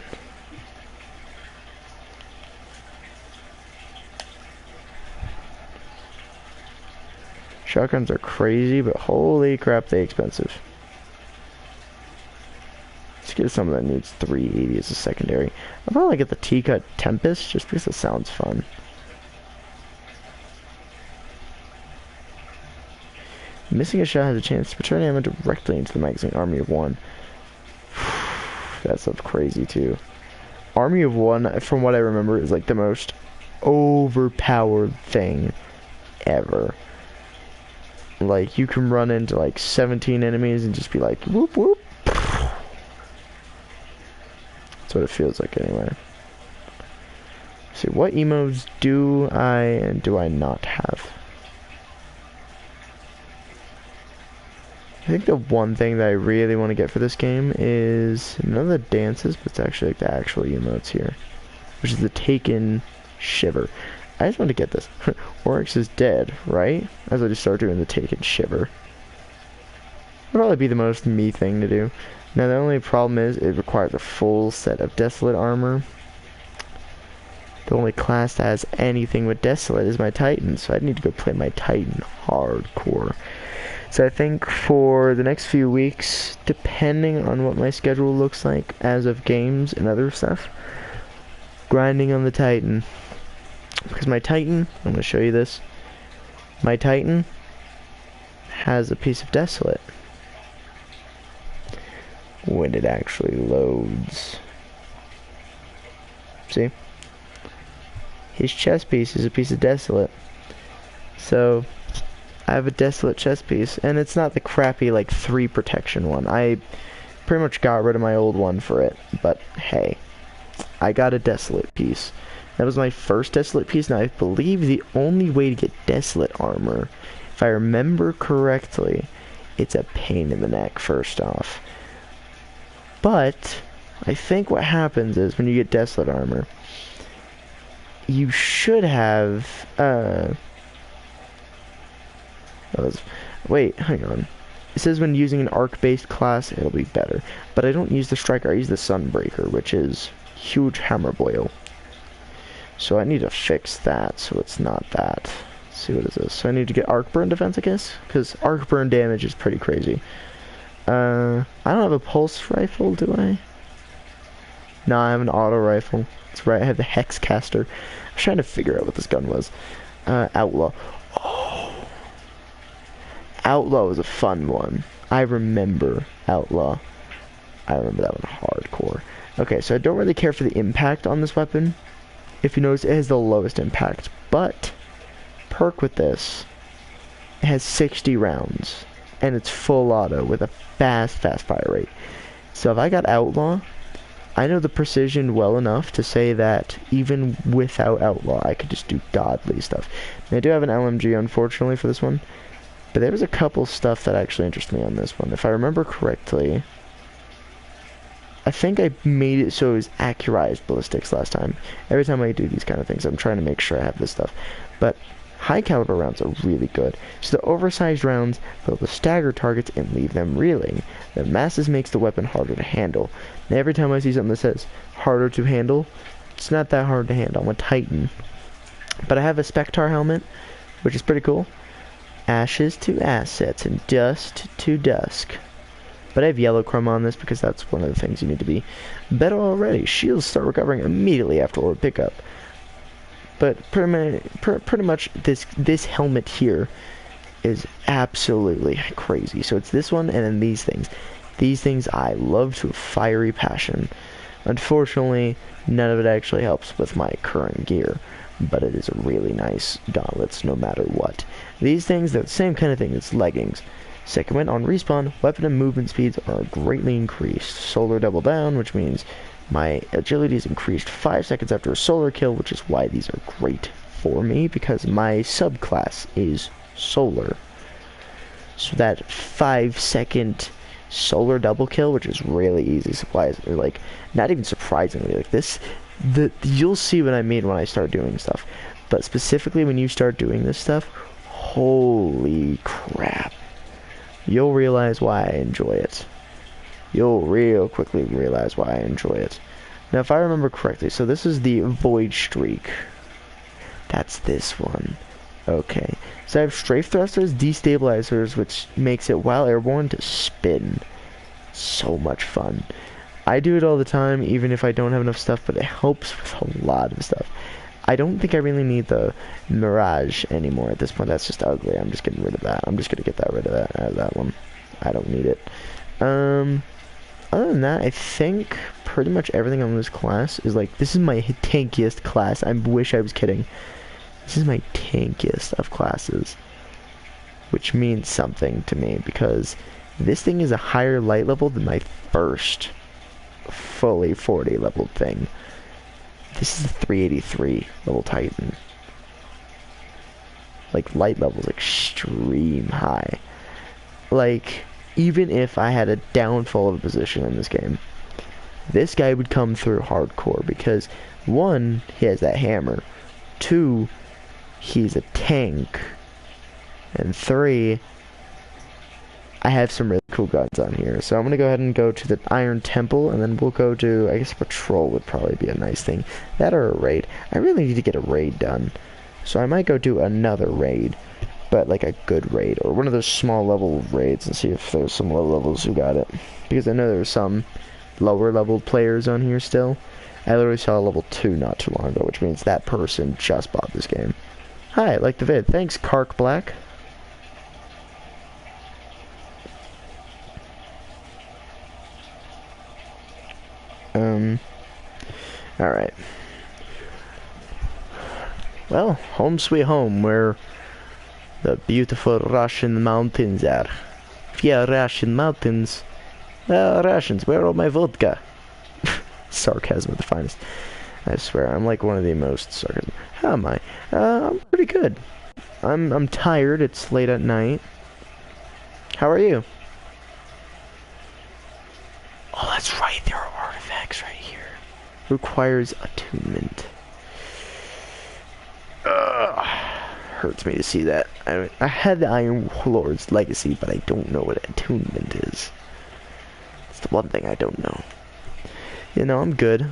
Shotguns are crazy, but holy crap, they expensive. Let's get some that needs 380 as a secondary. I'll probably get the T-Cut Tempest, just because it sounds fun. Missing a shot has a chance to return ammo directly into the magazine. Army of one. That stuff's crazy too. Army of one, from what I remember, is like the most overpowered thing ever. Like, you can run into like 17 enemies and just be like, whoop whoop. That's what it feels like anyway. Let's see, what emotes do I and do I not have? I think the one thing that I really want to get for this game is none of the dances, but it's actually like the actual emotes here, which is the Taken Shiver. I just want to get this. Oryx is dead, right? As I just start doing the Taken Shiver. It'll probably be the most me thing to do. Now the only problem is it requires a full set of Desolate armor. The only class that has anything with Desolate is my Titan, so I need to go play my Titan hardcore. So I think for the next few weeks, depending on what my schedule looks like as of games and other stuff, grinding on the Titan. Because my Titan, I'm going to show you this, my Titan has a piece of Desolate when it actually loads. See? His chest piece is a piece of Desolate. So I have a Desolate chest piece, and it's not the crappy like 3 protection one. I pretty much got rid of my old one for it, but hey, I got a Desolate piece. That was my first Desolate piece. Now I believe the only way to get Desolate armor, if I remember correctly, it's a pain in the neck first off. But I think what happens is when you get Desolate armor, you should have wait, hang on. It says when using an arc-based class, it'll be better. But I don't use the Striker, I use the Sunbreaker, which is huge hammer boil. So I need to fix that, so it's not that. Let's see, what is this? So I need to get Arc Burn defense, I guess? Because Arc Burn damage is pretty crazy. I don't have a pulse rifle, do I? No, I have an auto rifle. That's right, I have the Hex Caster. I was trying to figure out what this gun was. Outlaw. Oh. Outlaw was a fun one. I remember Outlaw. I remember that one hardcore. Okay, so I don't really care for the impact on this weapon. If you notice, it has the lowest impact. But, perk with this, it has 60 rounds. And it's full auto with a fast fire rate. So if I got Outlaw, I know the precision well enough to say that even without Outlaw, I could just do godly stuff. And I do have an LMG, unfortunately, for this one. But there was a couple stuff that actually interested me on this one. If I remember correctly, I think I made it so it was accurized ballistics last time. Every time I do these kind of things, I'm trying to make sure I have this stuff. But high caliber rounds are really good. So the oversized rounds fill the stagger targets and leave them reeling. The masses makes the weapon harder to handle. And every time I see something that says harder to handle, it's not that hard to handle. I'm a Titan. But I have a Spectre helmet, which is pretty cool. Ashes to assets and dust to dusk. But I have yellow chrome on this because that's one of the things you need to be better already. Shields start recovering immediately after orb pickup. But pretty much this helmet here is absolutely crazy. So it's this one and then these things. These things I love to a fiery passion. Unfortunately, none of it actually helps with my current gear. But it is a really nice gauntlets no matter what. These things, they're the same kind of thing as leggings. Second wind on respawn, weapon and movement speeds are greatly increased. Solar double down, which means my agility is increased 5 seconds after a solar kill, which is why these are great for me, because my subclass is solar. So that 5-second solar double kill, which is really easy, supplies, like, not even surprisingly, like this, you'll see what I mean when I start doing stuff. But specifically when you start doing this stuff, holy crap. You'll realize why I enjoy it. You'll real quickly realize why I enjoy it. Now, if I remember correctly, so this is the Void Streak. That's this one. Okay. So I have Strafe Thrusters, Destabilizers, which makes it, while airborne, to spin. So much fun. I do it all the time, even if I don't have enough stuff, but it helps with a lot of stuff. I don't think I really need the Mirage anymore at this point. That's just ugly. I'm just getting rid of that. I'm just gonna get rid of that out of that one. I don't need it. Other than that, I think pretty much everything on this class is like, this is my tankiest class. I wish I was kidding. This is my tankiest of classes, which means something to me because this thing is a higher light level than my first fully 40 level thing. This is a 383 level Titan. Like, light level's extreme high. Like, even if I had a downfall of a position in this game, this guy would come through hardcore because, one, he has that hammer, two, he's a tank, and three, I have some really cool guns on here. So I'm going to go ahead and go to the Iron Temple, and then we'll go to, I guess, patrol would probably be a nice thing. That or a raid. I really need to get a raid done. So I might go do another raid, but like a good raid, or one of those small level raids, and see if there's some low levels who got it. Because I know there's some lower level players on here still. I literally saw a level 2 not too long ago, which means that person just bought this game. Hi, I like the vid. Thanks, Kark Black. Alright. Well, home sweet home, where the beautiful Russian mountains are. Yeah, Russian mountains. Russians, where are my vodka? Sarcasm at the finest. I swear, I'm like one of the most sarcasm. How am I? I'm pretty good. I'm tired, it's late at night. How are you? Oh, that's right, there are artifacts right here. Requires attunement. Hurts me to see that. I had the Iron Lord's legacy, but I don't know what attunement is. It's the one thing I don't know. You know, I'm good.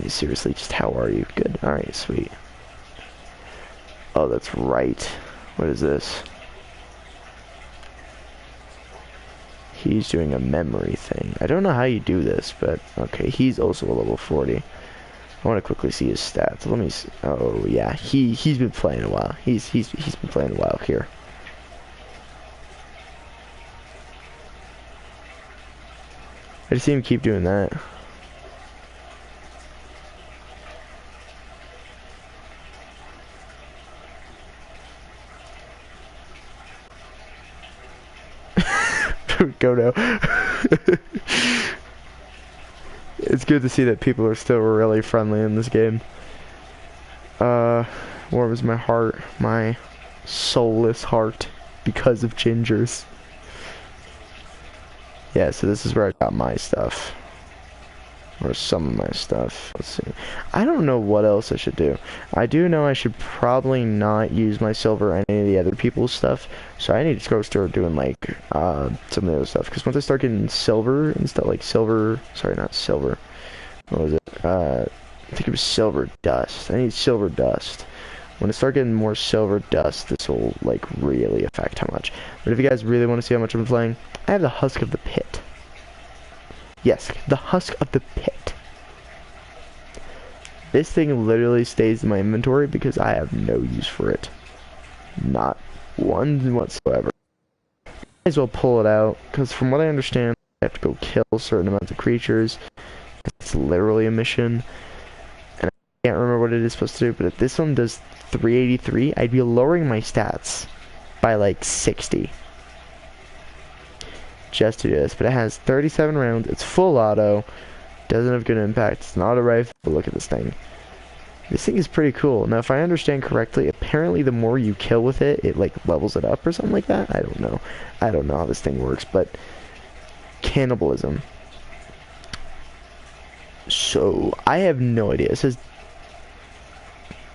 Seriously, just how are you? Good. Alright, sweet. Oh, that's right. What is this? He's doing a memory thing. I don't know how you do this, but okay, he's also a level 40. I want to quickly see his stats. Let me see. Oh yeah, he's been playing a while. He's been playing a while here. I just see him keep doing that. Go now. It's good to see that people are still really friendly in this game. Warms my heart, my soulless heart, because of gingers. Yeah, so this is where I got my stuff. Or some of my stuff. Let's see. I don't know what else I should do. I do know I should probably not use my silver or any of the other people's stuff. So I need to go start doing like some of the other stuff. Because once I start getting silver and stuff, like silver, sorry, not silver. What was it? I think it was silver dust. I need silver dust. When I start getting more silver dust, this will like really affect how much. But if you guys really want to see how much I'm playing, I have the Husk of the Pit. Yes, the Husk of the Pit. This thing literally stays in my inventory because I have no use for it. Not one whatsoever. Might as well pull it out, because from what I understand, I have to go kill certain amounts of creatures. It's literally a mission. And I can't remember what it is supposed to do, but if this one does 383, I'd be lowering my stats by like 60. Just to do this, but it has 37 rounds, it's full auto, doesn't have good impact, it's not a rifle, but look at this thing. This thing is pretty cool. Now if I understand correctly, apparently the more you kill with it, it like levels it up or something like that. I don't know. I don't know how this thing works, but cannibalism. So I have no idea.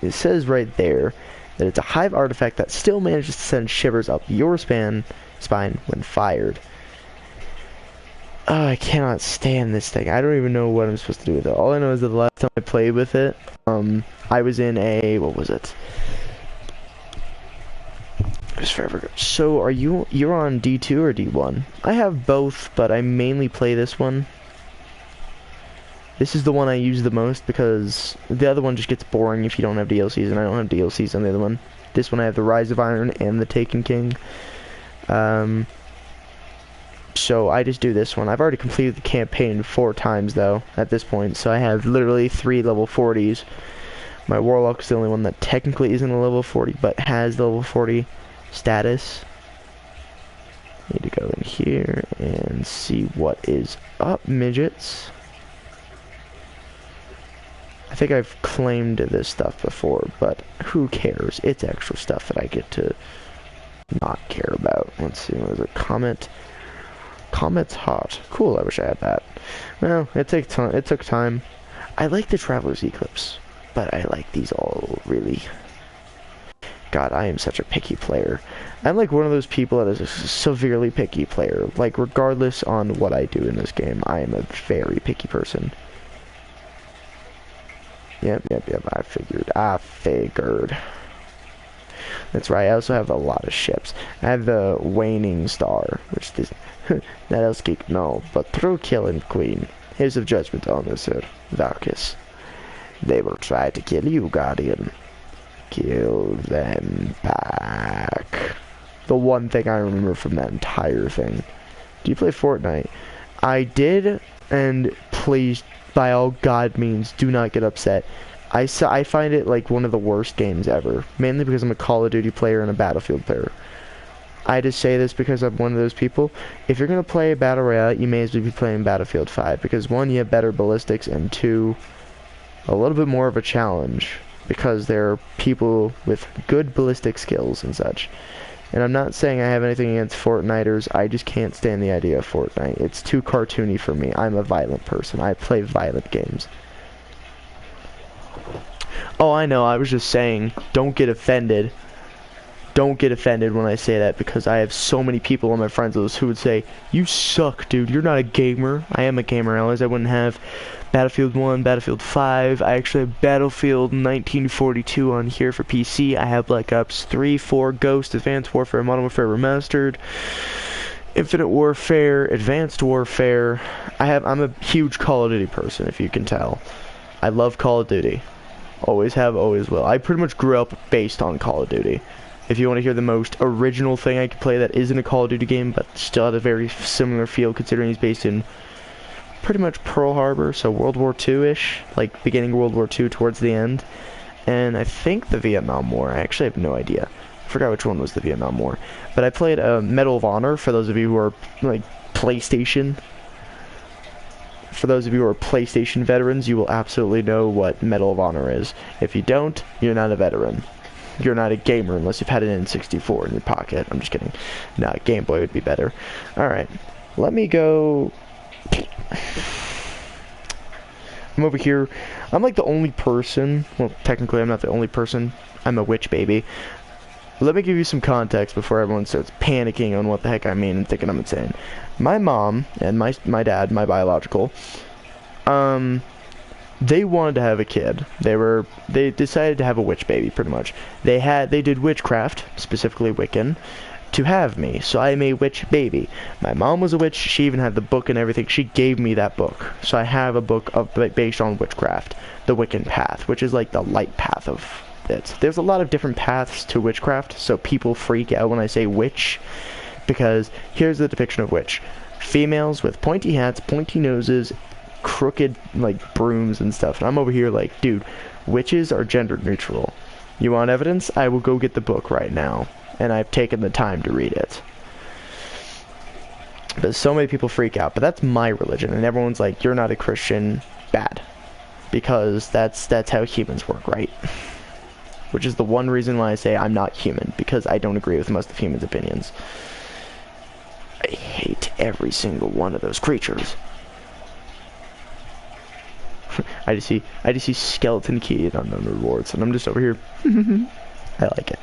It says right there that it's a hive artifact that still manages to send shivers up your spine when fired. Oh, I cannot stand this thing. I don't even know what I'm supposed to do with it. All I know is that the last time I played with it, I was in a, what was it? It was forever ago. So, you're on D2 or D1? I have both, but I mainly play this one. This is the one I use the most because the other one just gets boring if you don't have DLCs, and I don't have DLCs on the other one. This one I have the Rise of Iron and the Taken King. So I just do this one. I've already completed the campaign 4 times though at this point, so I have literally 3 level 40s. My Warlock is the only one that technically isn't a level 40 but has the level 40 status. Need to go in here and see what is up, midgets. I think I've claimed this stuff before, but who cares? It's extra stuff that I get to not care about. Let's see, what is it? Comet's hot. Cool, I wish I had that. Well, it took time. I like the Traveler's Eclipse, but I like these all, really. God, I am such a picky player. I'm like one of those people that is a severely picky player. Like, regardless on what I do in this game, I am a very picky person. Yep, I figured. That's right, I also have a lot of ships. I have the Waning Star, which is that else geek no, but through killing Queen, here's of judgment on this earth, Valkis. They will try to kill you, Guardian. Kill them back. The one thing I remember from that entire thing. Do you play Fortnite? I did, and please, by all God means, do not get upset. I find it like one of the worst games ever, mainly because I'm a Call of Duty player and a Battlefield player. I just say this because I'm one of those people. If you're gonna play a Battle Royale, you may as well be playing Battlefield 5, because 1, you have better ballistics, and 2, a little bit more of a challenge, because there are people with good ballistic skills and such. And I'm not saying I have anything against Fortniters, I just can't stand the idea of Fortnite. It's too cartoony for me. I'm a violent person. I play violent games. Oh, I know, I was just saying, don't get offended. Don't get offended when I say that, because I have so many people on my friends list who would say, you suck, dude, you're not a gamer. I am a gamer, otherwise I wouldn't have Battlefield 1, Battlefield 5, I actually have Battlefield 1942 on here for PC, I have Black Ops 3, 4, Ghost, Advanced Warfare, Modern Warfare Remastered, Infinite Warfare, Advanced Warfare. I'm a huge Call of Duty person, if you can tell. I love Call of Duty. Always have, always will. I pretty much grew up based on Call of Duty. If you want to hear the most original thing I could play that isn't a Call of Duty game, but still had a very similar feel, considering he's based in pretty much Pearl Harbor, so World War II-ish, like beginning of World War II towards the end, and I think the Vietnam War. I actually have no idea. I forgot which one was the Vietnam War. But I played Medal of Honor, for those of you who are, like, PlayStation. For those of you who are PlayStation veterans, you will absolutely know what Medal of Honor is. If you don't, you're not a veteran. You're not a gamer unless you've had an N64 in your pocket. I'm just kidding. No, Game Boy would be better. Alright, let me go... I'm over here. I'm like the only person... Well, technically I'm not the only person. I'm a witch baby. Let me give you some context before everyone starts panicking on what the heck I mean and thinking I'm insane. My mom and my dad, my biological, they wanted to have a kid. They decided to have a witch baby, pretty much. They did witchcraft, specifically Wiccan, to have me. So I'm a witch baby. My mom was a witch. She even had the book and everything. She gave me that book. So I have a book based on witchcraft, the Wiccan path, which is like the light path of it. There's a lot of different paths to witchcraft, so people freak out when I say witch, because here's the depiction of witch. Females with pointy hats, pointy noses, crooked, like, brooms and stuff. And I'm over here like, dude, witches are gender neutral. You want evidence? I will go get the book right now. And I've taken the time to read it. But so many people freak out. But that's my religion. And everyone's like, you're not a Christian. Bad. Because that's how humans work, right? Which is the one reason why I say I'm not human. Because I don't agree with most of humans' opinions. I hate every single one of those creatures. I just see skeleton key and unknown rewards, and I'm just over here. I like it.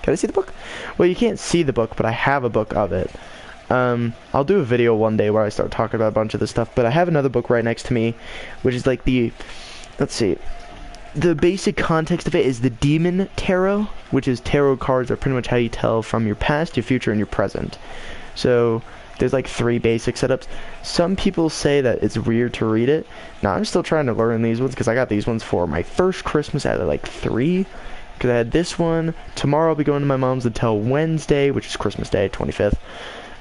Can I see the book? Well, you can't see the book, but I have a book of it. I'll do a video one day where I start talking about a bunch of this stuff, but I have another book right next to me, which is like let's see, the basic context of it is the Demon Tarot, which is tarot cards are pretty much how you tell from your past, your future, and your present. So, There's like 3 basic setups. Some people say that it's weird to read it. Now I'm still trying to learn these ones because I got these ones for my first Christmas out of like 3. Because I had this one. Tomorrow I'll be going to my mom's until Wednesday, which is Christmas Day, 25th.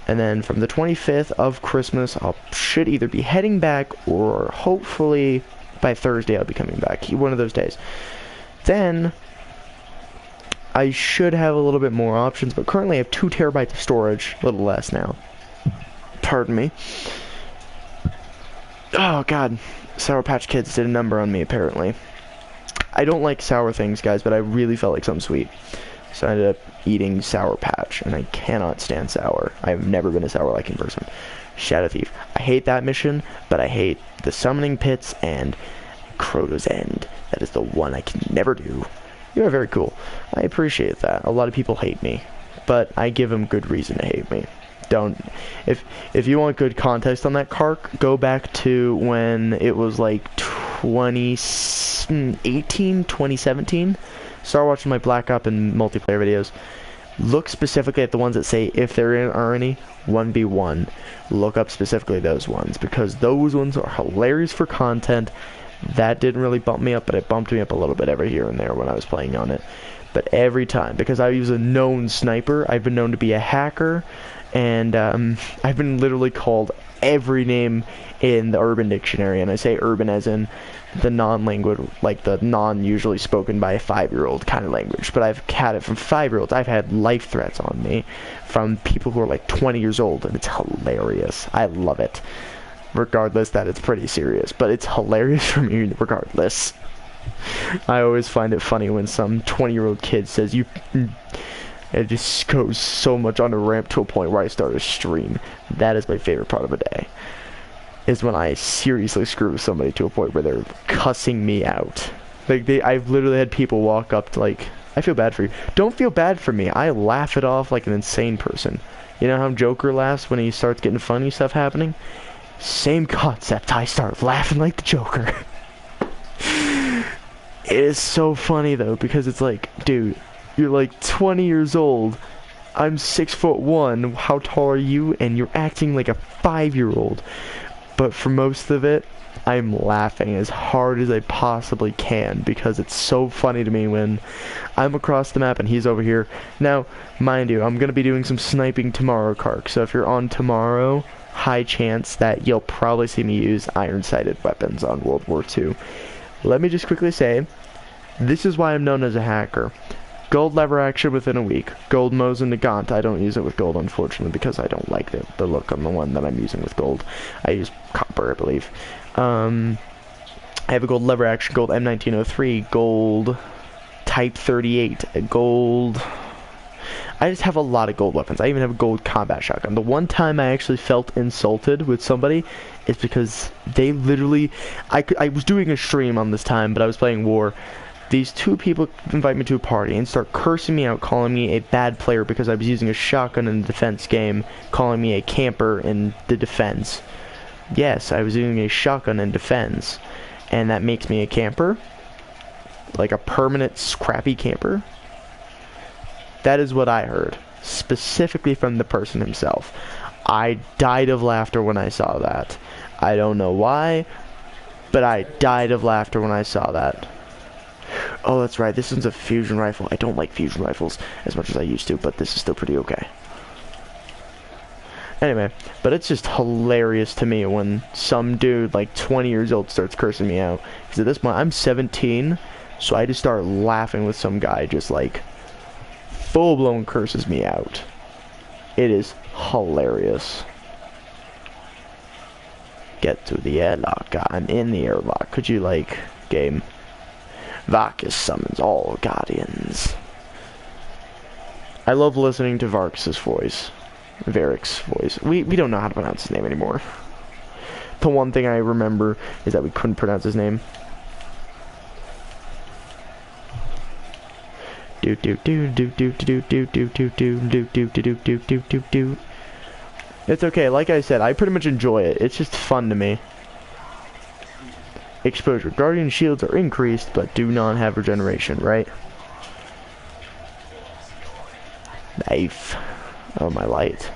And then from the 25th of Christmas, I should either be heading back or hopefully by Thursday I'll be coming back. One of those days. Then I should have a little bit more options, but currently I have 2 terabytes of storage, a little less now. Pardon me. Oh god, Sour Patch Kids did a number on me apparently. I don't like sour things, guys, but I really felt like something sweet. So I ended up eating Sour Patch, and I cannot stand sour. I've never been a sour-liking person. Shadow Thief. I hate that mission, but I hate the Summoning Pits and Crota's End. That is the one I can never do. You're very cool. I appreciate that. A lot of people hate me, but I give them good reason to hate me. Don't. If you want good context on that, Kark, go back to when it was like 2018, 2017. Start watching my Black Ops and multiplayer videos. Look specifically at the ones that say, if there are any, 1v1. Look up specifically those ones, because those ones are hilarious for content. That didn't really bump me up, but it bumped me up a little bit every here and there when I was playing on it. But every time, because I use a known sniper, I've been known to be a hacker, and I've been literally called every name in the Urban Dictionary, and I say urban as in the non-language, like the non-usually spoken by a 5-year-old kind of language. But I've had it from 5-year-olds. I've had life threats on me from people who are like 20 years old, and it's hilarious. I love it. Regardless that it's pretty serious, but it's hilarious for me regardless. I always find it funny when some 20-year-old kid says you... It just goes so much on a ramp to a point where I start a stream. That is my favorite part of the day. Is when I seriously screw somebody to a point where they're cussing me out. Like I've literally had people walk up to like, I feel bad for you. Don't feel bad for me. I laugh it off like an insane person. You know how Joker laughs when he starts getting funny stuff happening? Same concept. I start laughing like the Joker. It is so funny though, because it's like, dude, you're like 20 years old. I'm 6'1". How tall are you? And you're acting like a 5-year-old. But for most of it, I'm laughing as hard as I possibly can because it's so funny to me when I'm across the map and he's over here. Now, mind you, I'm going to be doing some sniping tomorrow, Kark. So if you're on tomorrow, high chance that you'll probably see me use iron-sighted weapons on World War II. Let me just quickly say, this is why I'm known as a hacker. Gold lever action within a week. Gold Mosin Nagant. I don't use it with gold, unfortunately, because I don't like the look on the one that I'm using with gold. I use copper, I believe. I have a gold lever action, gold M1903, gold Type 38, gold... I just have a lot of gold weapons. I even have a gold combat shotgun. The one time I actually felt insulted with somebody is because they literally... I was doing a stream on this time, but I was playing War. These 2 people invite me to a party and start cursing me out, calling me a bad player because I was using a shotgun in the defense game, calling me a camper in the defense. Yes, I was using a shotgun in defense, and that makes me a camper? Like a permanent scrappy camper? That is what I heard, specifically from the person himself. I died of laughter when I saw that. I don't know why, but I died of laughter when I saw that. Oh, that's right, this one's a fusion rifle. I don't like fusion rifles as much as I used to, but this is still pretty okay. Anyway, but it's just hilarious to me when some dude, like 20 years old, starts cursing me out. Because at this point, I'm 17, so I just start laughing with some guy just like full-blown curses me out. It is hilarious. Get to the airlock. I'm in the airlock. Could you, like, game... Varkus summons all guardians. I love listening to Varkus's voice. Varric's voice. We don't know how to pronounce his name anymore. The one thing I remember is that we couldn't pronounce his name. Do do do do do do do do do do do do do do do do do do. It's okay, like I said, I pretty much enjoy it. It's just fun to me. Exposure. Guardian shields are increased, but do not have regeneration, right? Knife. Oh, my light.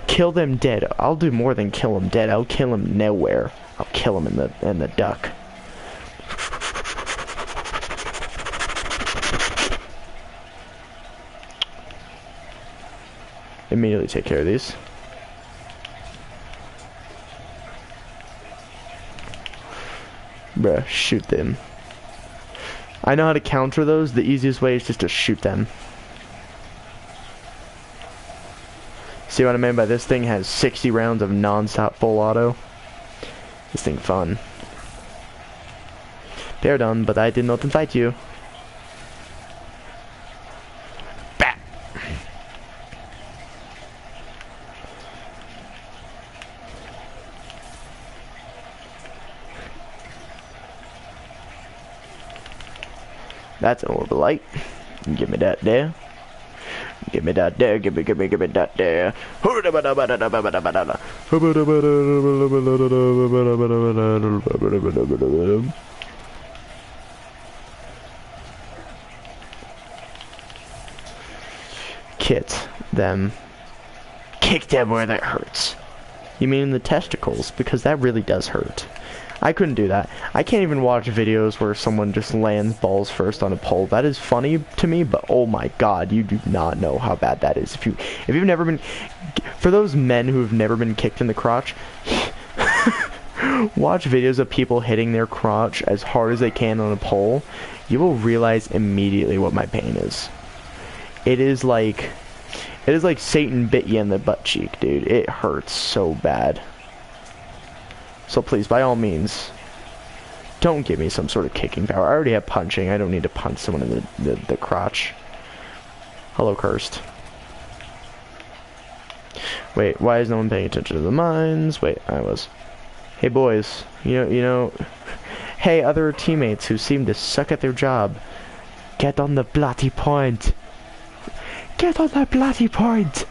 Kill them dead. I'll do more than kill them dead. I'll kill them nowhere. I'll kill them in the duck. Immediately take care of these. Bruh, shoot them. I know how to counter those. The easiest way is just to shoot them. See what I mean by this thing has 60 rounds of non-stop full auto? This thing fun. They're done, but I did not invite you. Bat. That's an orb of light. Give me that there. Give me that there. Give me that there. Kit them. Kick them where that hurts. You mean in the testicles? Because that really does hurt. I couldn't do that. I can't even watch videos where someone just lands balls first on a pole. That is funny to me, but oh my god, you do not know how bad that is. If you've never been, for those men who have never been kicked in the crotch, watch videos of people hitting their crotch as hard as they can on a pole. You will realize immediately what my pain is. It is like Satan bit you in the butt cheek, dude. It hurts so bad. So please, by all means, don't give me some sort of kicking power. I already have punching. I don't need to punch someone in the crotch. Hello, cursed. Wait, why is no one paying attention to the mines? Wait, I was. Hey, boys. You know. Hey, other teammates who seem to suck at their job. Get on the bloody point. Get on the bloody point.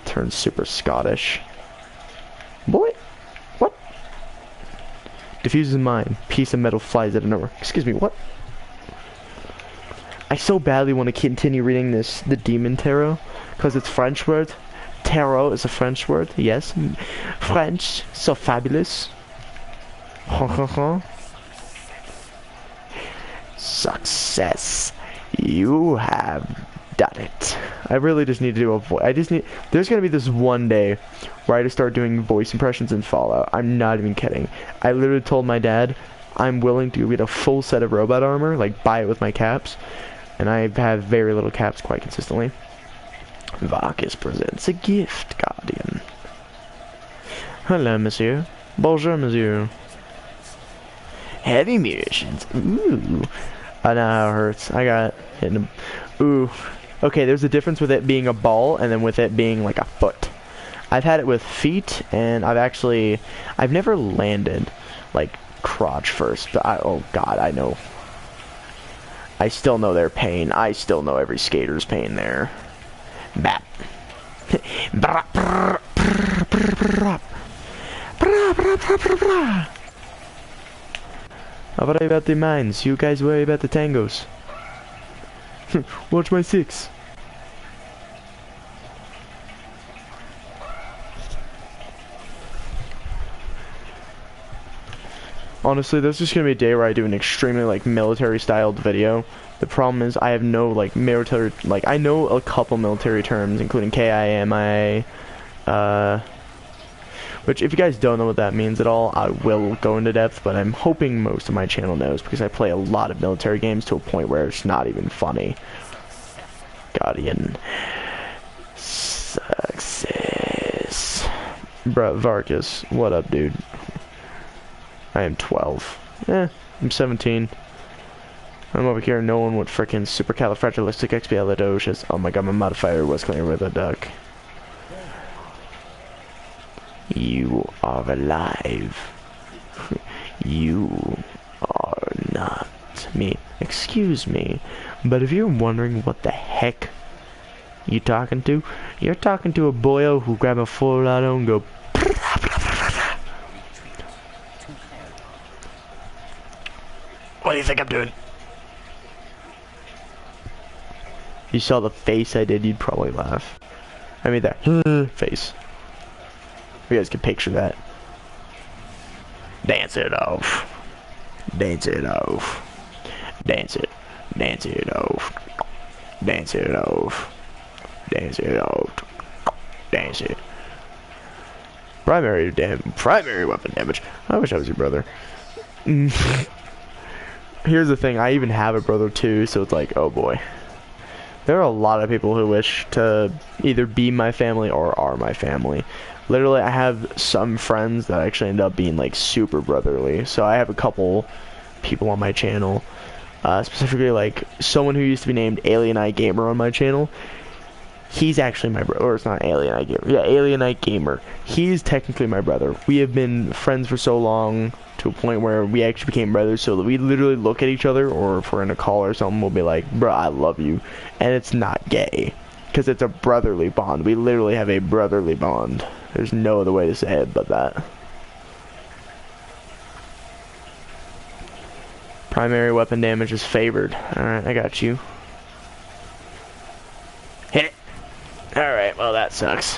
Turns super Scottish. Boy. Diffuses mine. Piece of metal flies out of nowhere. Excuse me, what? I so badly want to continue reading the Demon Tarot, because it's French word. Tarot is a French word, yes. French, so fabulous. Success. You have done it. I really just need to do a voice. There's gonna be this one day where I just start doing voice impressions in Fallout. I'm not even kidding. I literally told my dad I'm willing to get a full set of robot armor, like buy it with my caps, and I have very little caps quite consistently. Vargas presents a gift, Guardian. Hello, monsieur. Bonjour, monsieur. Heavy munitions. Ooh. I know how it hurts. I got hit in the... Ooh. Okay, there's a difference with it being a ball and then with it being like a foot. I've had it with feet, and I've never landed like crotch first, but oh god, I know. I still know their pain. I still know every skater's pain there. Bap. I'll worry about the mines. You guys worry about the tangos. Watch my 6. Honestly, this is gonna be a day where I do an extremely like military styled video. The problem is I have no like military, like I know a couple military terms, including KIMIA, which if you guys don't know what that means at all, I will go into depth, but I'm hoping most of my channel knows because I play a lot of military games to a point where it's not even funny. Guardian. Success. Bruh, Vargas, what up, dude? I am 12. I'm 17. I'm over here knowing what frickin' supercalifragilisticexpialidocious is. Oh my god, my modifier was clear with a duck. You are alive. You are not me. Excuse me, but if you're wondering what the heck you talking to, you're talking to a boyo who grab a full auto and go. What do you think I'm doing? You saw the face I did, you'd probably laugh. I made that face. You guys can picture that. Dance it off. Dance it off. Dance it. Dance it off. Dance it off. Dance it off. Dance it. Primary weapon damage. I wish I was your brother. Here's the thing, I even have a brother too, so it's like, oh boy. There are a lot of people who wish to either be my family or are my family. Literally, I have some friends that actually end up being like super brotherly. So I have a couple people on my channel, specifically like someone who used to be named Alienite Gamer on my channel. He's actually my brother, or it's not Alienite Gamer. Yeah, Alienite Gamer. He's technically my brother. We have been friends for so long to a point where we actually became brothers, so that we literally look at each other, or if we're in a call or something, we'll be like, bro, I love you. And it's not gay, because it's a brotherly bond. We literally have a brotherly bond. There's no other way to say it but that. Primary weapon damage is favored. Alright, I got you. Hit it! Alright, well that sucks.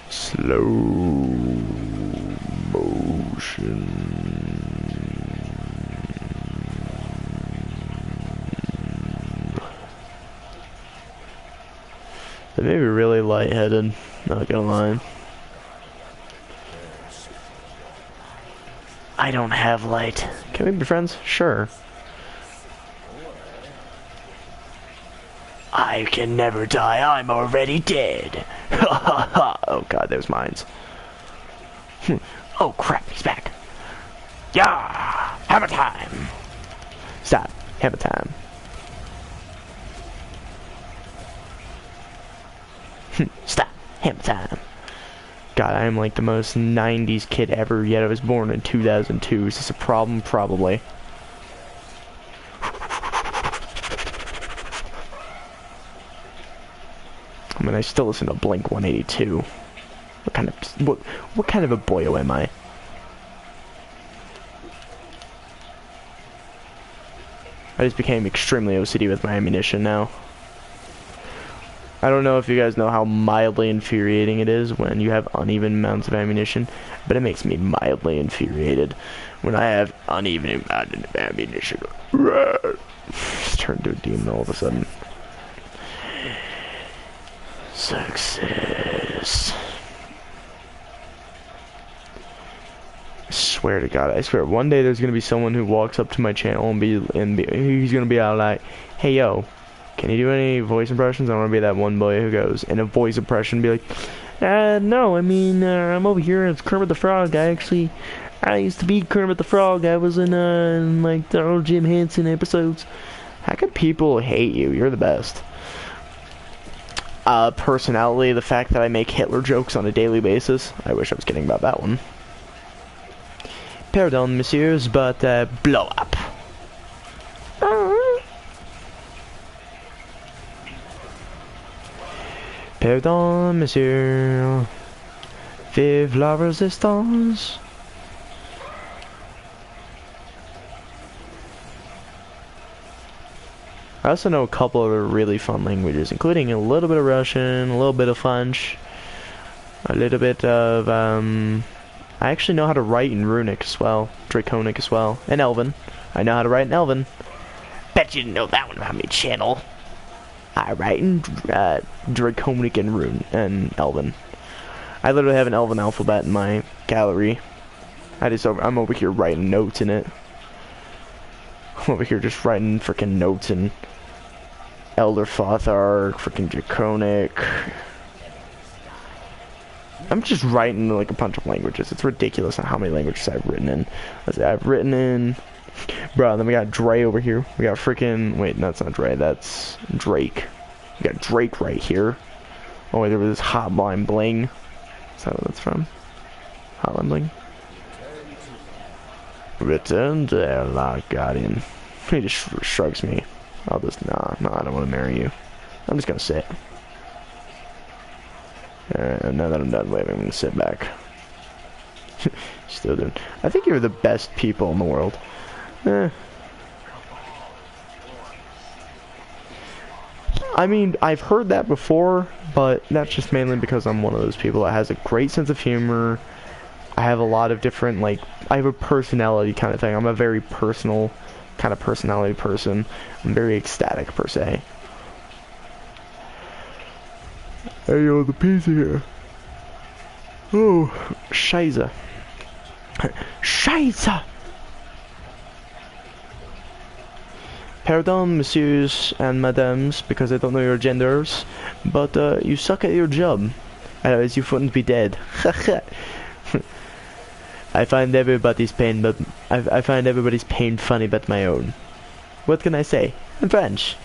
Slow motion. They may be really lightheaded, not gonna lie. I don't have light. Can we be friends? Sure. I can never die, I'm already dead. Oh god, there's mines. Oh crap, he's back. Yeah! Hammer time! Stop. Hammer time. Stop. Hammer time. God, I am like the most 90s kid ever, yet I was born in 2002. Is this a problem? Probably. I mean, I still listen to Blink 182. What kind of a boyo am I? I just became extremely OCD with my ammunition now. I don't know if you guys know how mildly infuriating it is when you have uneven amounts of ammunition, but it makes me mildly infuriated when I have uneven amounts of ammunition. Just turned to a demon all of a sudden. Success. I swear to God, I swear, one day there's gonna be someone who walks up to my channel and he's gonna be out like, hey yo, can you do any voice impressions? I want to be that one boy who goes in a voice impression, be like, no, I mean, I'm over here, it's Kermit the Frog. I used to be Kermit the Frog. I was in like, the old Jim Henson episodes. How could people hate you? You're the best. Personality, the fact that I make Hitler jokes on a daily basis. I wish I was kidding about that one. Pardon, messieurs, but, blow up. Pardon, monsieur. Vive la resistance. I also know a couple of really fun languages, including a little bit of Russian, a little bit of French, a little bit of, I actually know how to write in Runic as well, Draconic as well, and Elven. I know how to write in Elven. Bet you didn't know that one about me, channel. I write in Draconic and Rune and Elven. I literally have an Elven alphabet in my gallery. I'm over here writing notes in it. I'm over here just writing freaking notes in Elder Fothar, freaking Draconic. I'm just writing like a bunch of languages. It's ridiculous how many languages I've written in. Let's see, I've written in... Bro, then we got Dre over here. We got freaking... Wait, no, that's not Dre. That's Drake. We got Drake right here. Oh, wait, there was this Hotline Bling. Is that what that's from? Hotline Bling? Return to airlock, Guardian. He just shrugs me. I'll just... Nah, I don't want to marry you. I'm just gonna sit. Alright, now that I'm done waving, I'm gonna sit back. Still doing... I think you're the best people in the world. I mean, I've heard that before, but that's just mainly because I'm one of those people that has a great sense of humor. I have a lot of different, like, I have a personality kind of thing. I'm a very personal kind of personality person. I'm very ecstatic, per se. Hey, yo, the pizza here. Oh, Scheiße. Scheiße! Pardon, messieurs and madames, because I don't know your genders, but you suck at your job. Otherwise, you wouldn't be dead. I find everybody's pain, but I find everybody's pain funny, but my own. What can I say? In French.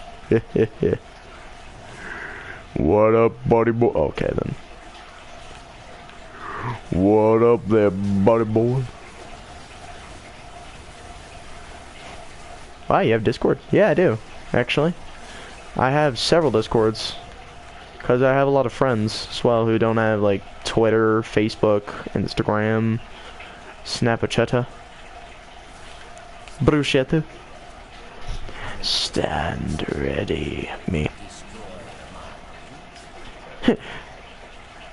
What up, buddy boy? Okay then. What up there, buddy boy? Wow, you have Discord? Yeah, I do, actually. I have several Discords. Because I have a lot of friends as well who don't have, like, Twitter, Facebook, Instagram, Snapchat, Bruschetta. Stand ready, me.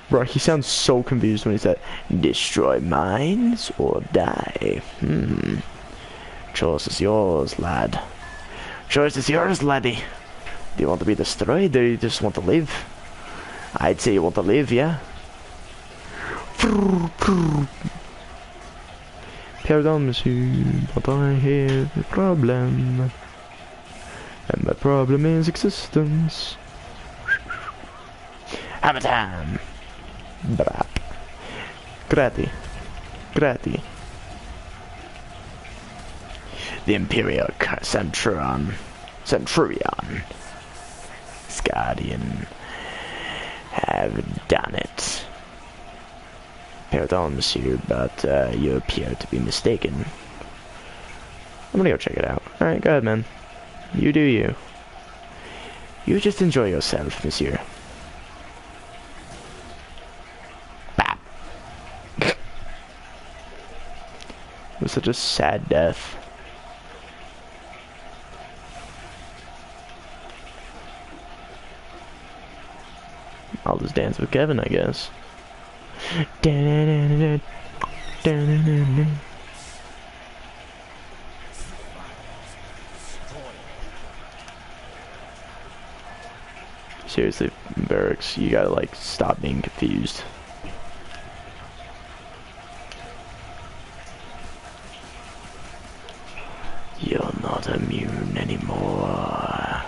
Bro, he sounds so confused when he said, destroy mines or die. Choice is yours, lad. Choice is yours, laddie. Do you want to be destroyed or you just want to live? I'd say you want to live, yeah? Pardon, monsieur, but I have a problem. And my problem is existence. Hammer time! Brap. Grati. Grati. The Imperial Centurion. Guardian have done it. Pardon, monsieur, but you appear to be mistaken. I'm gonna go check it out. Alright, go ahead, man. You do you. You just enjoy yourself, monsieur. Bap. It was such a sad death. I'll just dance with Kevin, I guess. Seriously, Barracks, you gotta, like, stop being confused. You're not immune anymore.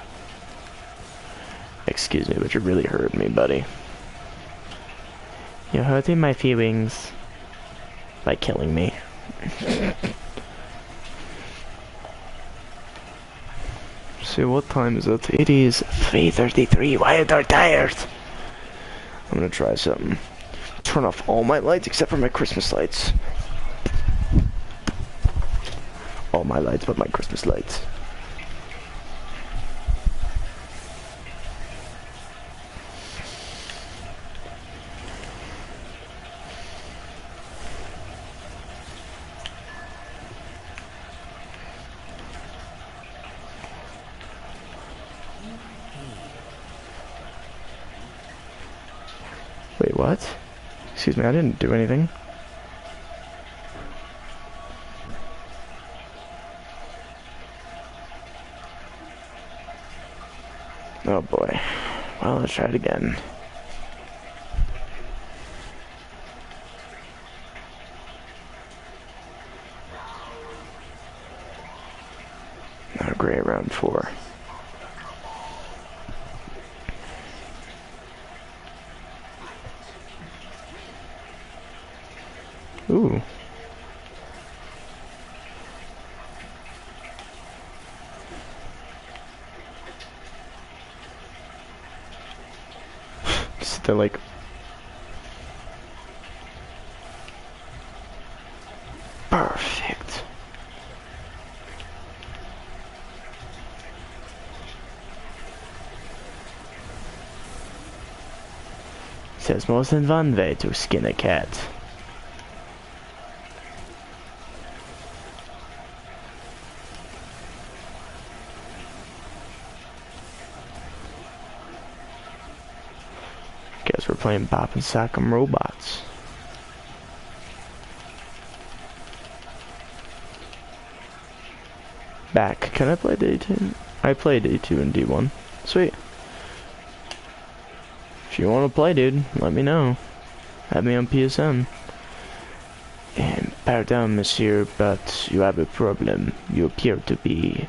Excuse me, but you're really hurting me, buddy. You're hurting my feelings by killing me. So what time is it? It is 3:33. Why are they tired? I'm gonna try something. Turn off all my lights except for my Christmas lights. All my lights but my Christmas lights. Wait, what? Excuse me, I didn't do anything. Oh boy. Well, let's try it again. Oh, great, round 4. Ooh. Just they're like perfect. There's more than one way to skin a cat. playing Bop and Sock'em Robots. Back. Can I play D2? I play D2 and D1. Sweet. If you want to play, dude, let me know. Have me on PSN. Pardon, monsieur, but you have a problem. You appear to be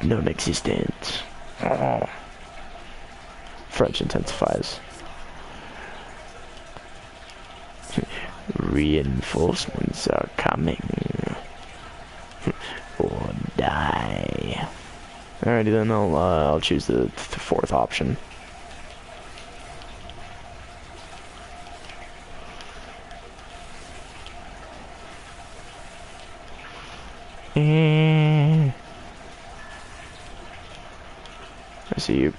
non-existent. Oh. French intensifies. Reinforcements are coming. Or die. Alrighty then, I'll choose the fourth option. I see you.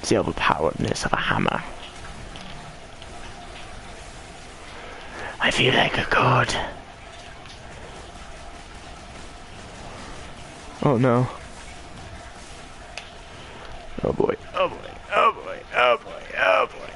The overpoweredness of a hammer. I feel like a god. Oh no. Oh boy. Oh boy. Oh boy. Oh boy. Oh boy.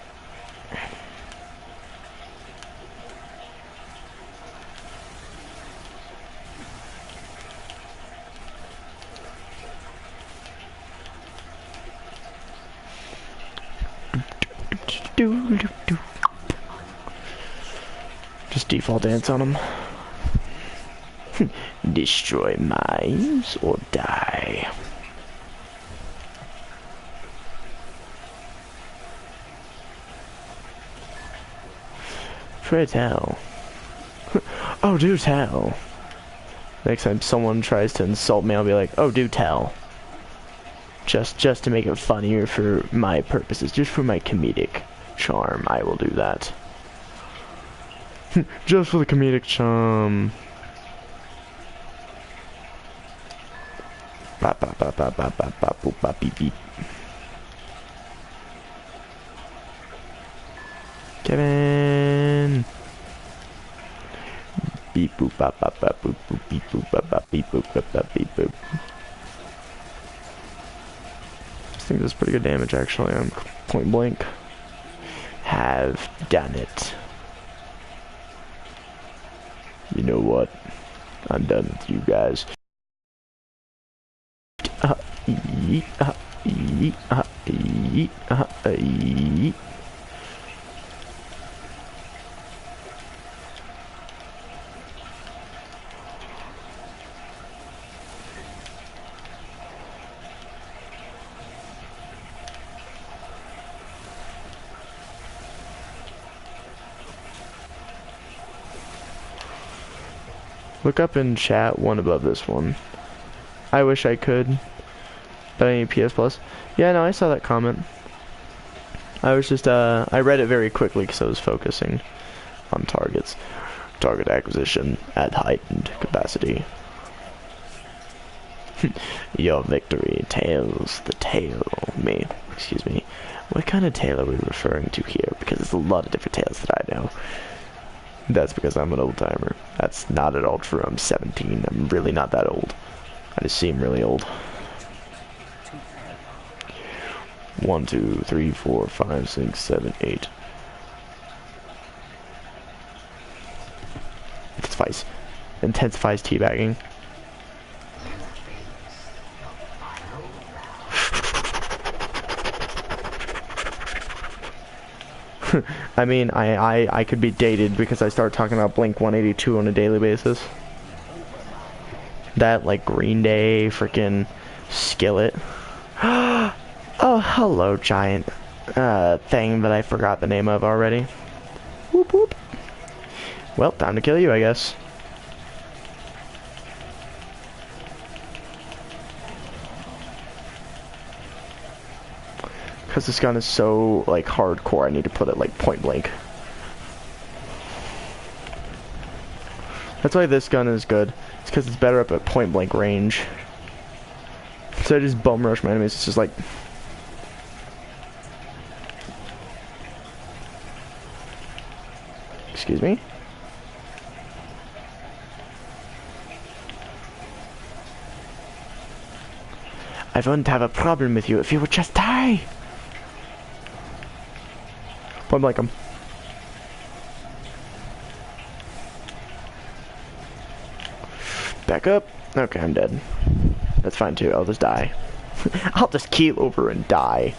Just default dance on him. Destroy mines or die. Pray tell. Oh, do tell. Next time someone tries to insult me, I'll be like, oh, do tell. Just to make it funnier for my purposes, just for my comedic charm, I will do that. Just for the comedic charm. Bop, bop, bop, bop, bop, bop, bop, boop, bop, beep, beep. Kevin. Beep boop bop bop bop boop boop beep boop bop bop beep boop bop bop beep boop. I think that's pretty good damage actually. I'm point blank. Have done it. You know what? I'm done with you guys. Look up in chat one above this one. I wish I could, but I need PS Plus. Yeah, no, I saw that comment. I was just, I read it very quickly because I was focusing on targets. Target acquisition at heightened capacity. Your victory tails the tale. Excuse me. What kind of tale are we referring to here? Because there's a lot of different tales that I know. That's because I'm an old timer. That's not at all true. I'm 17. I'm really not that old. I just seem really old. 1, 2, 3, 4, 5, 6, 7, 8. Intensifies teabagging. I mean, I could be dated because I start talking about Blink-182 on a daily basis. That, like, Green Day freaking Skillet. Oh, hello, giant thing that I forgot the name of already. Whoop whoop. Well, time to kill you, I guess. Because this gun is so, like, hardcore, I need to put it, like, point blank. That's why this gun is good. It's because it's better up at point blank range. So I just bum rush my enemies. It's just like... Excuse me? I wouldn't have a problem with you if you would just die. Point blank him. Back up. Okay, I'm dead. That's fine too. I'll just die. I'll just keel over and die.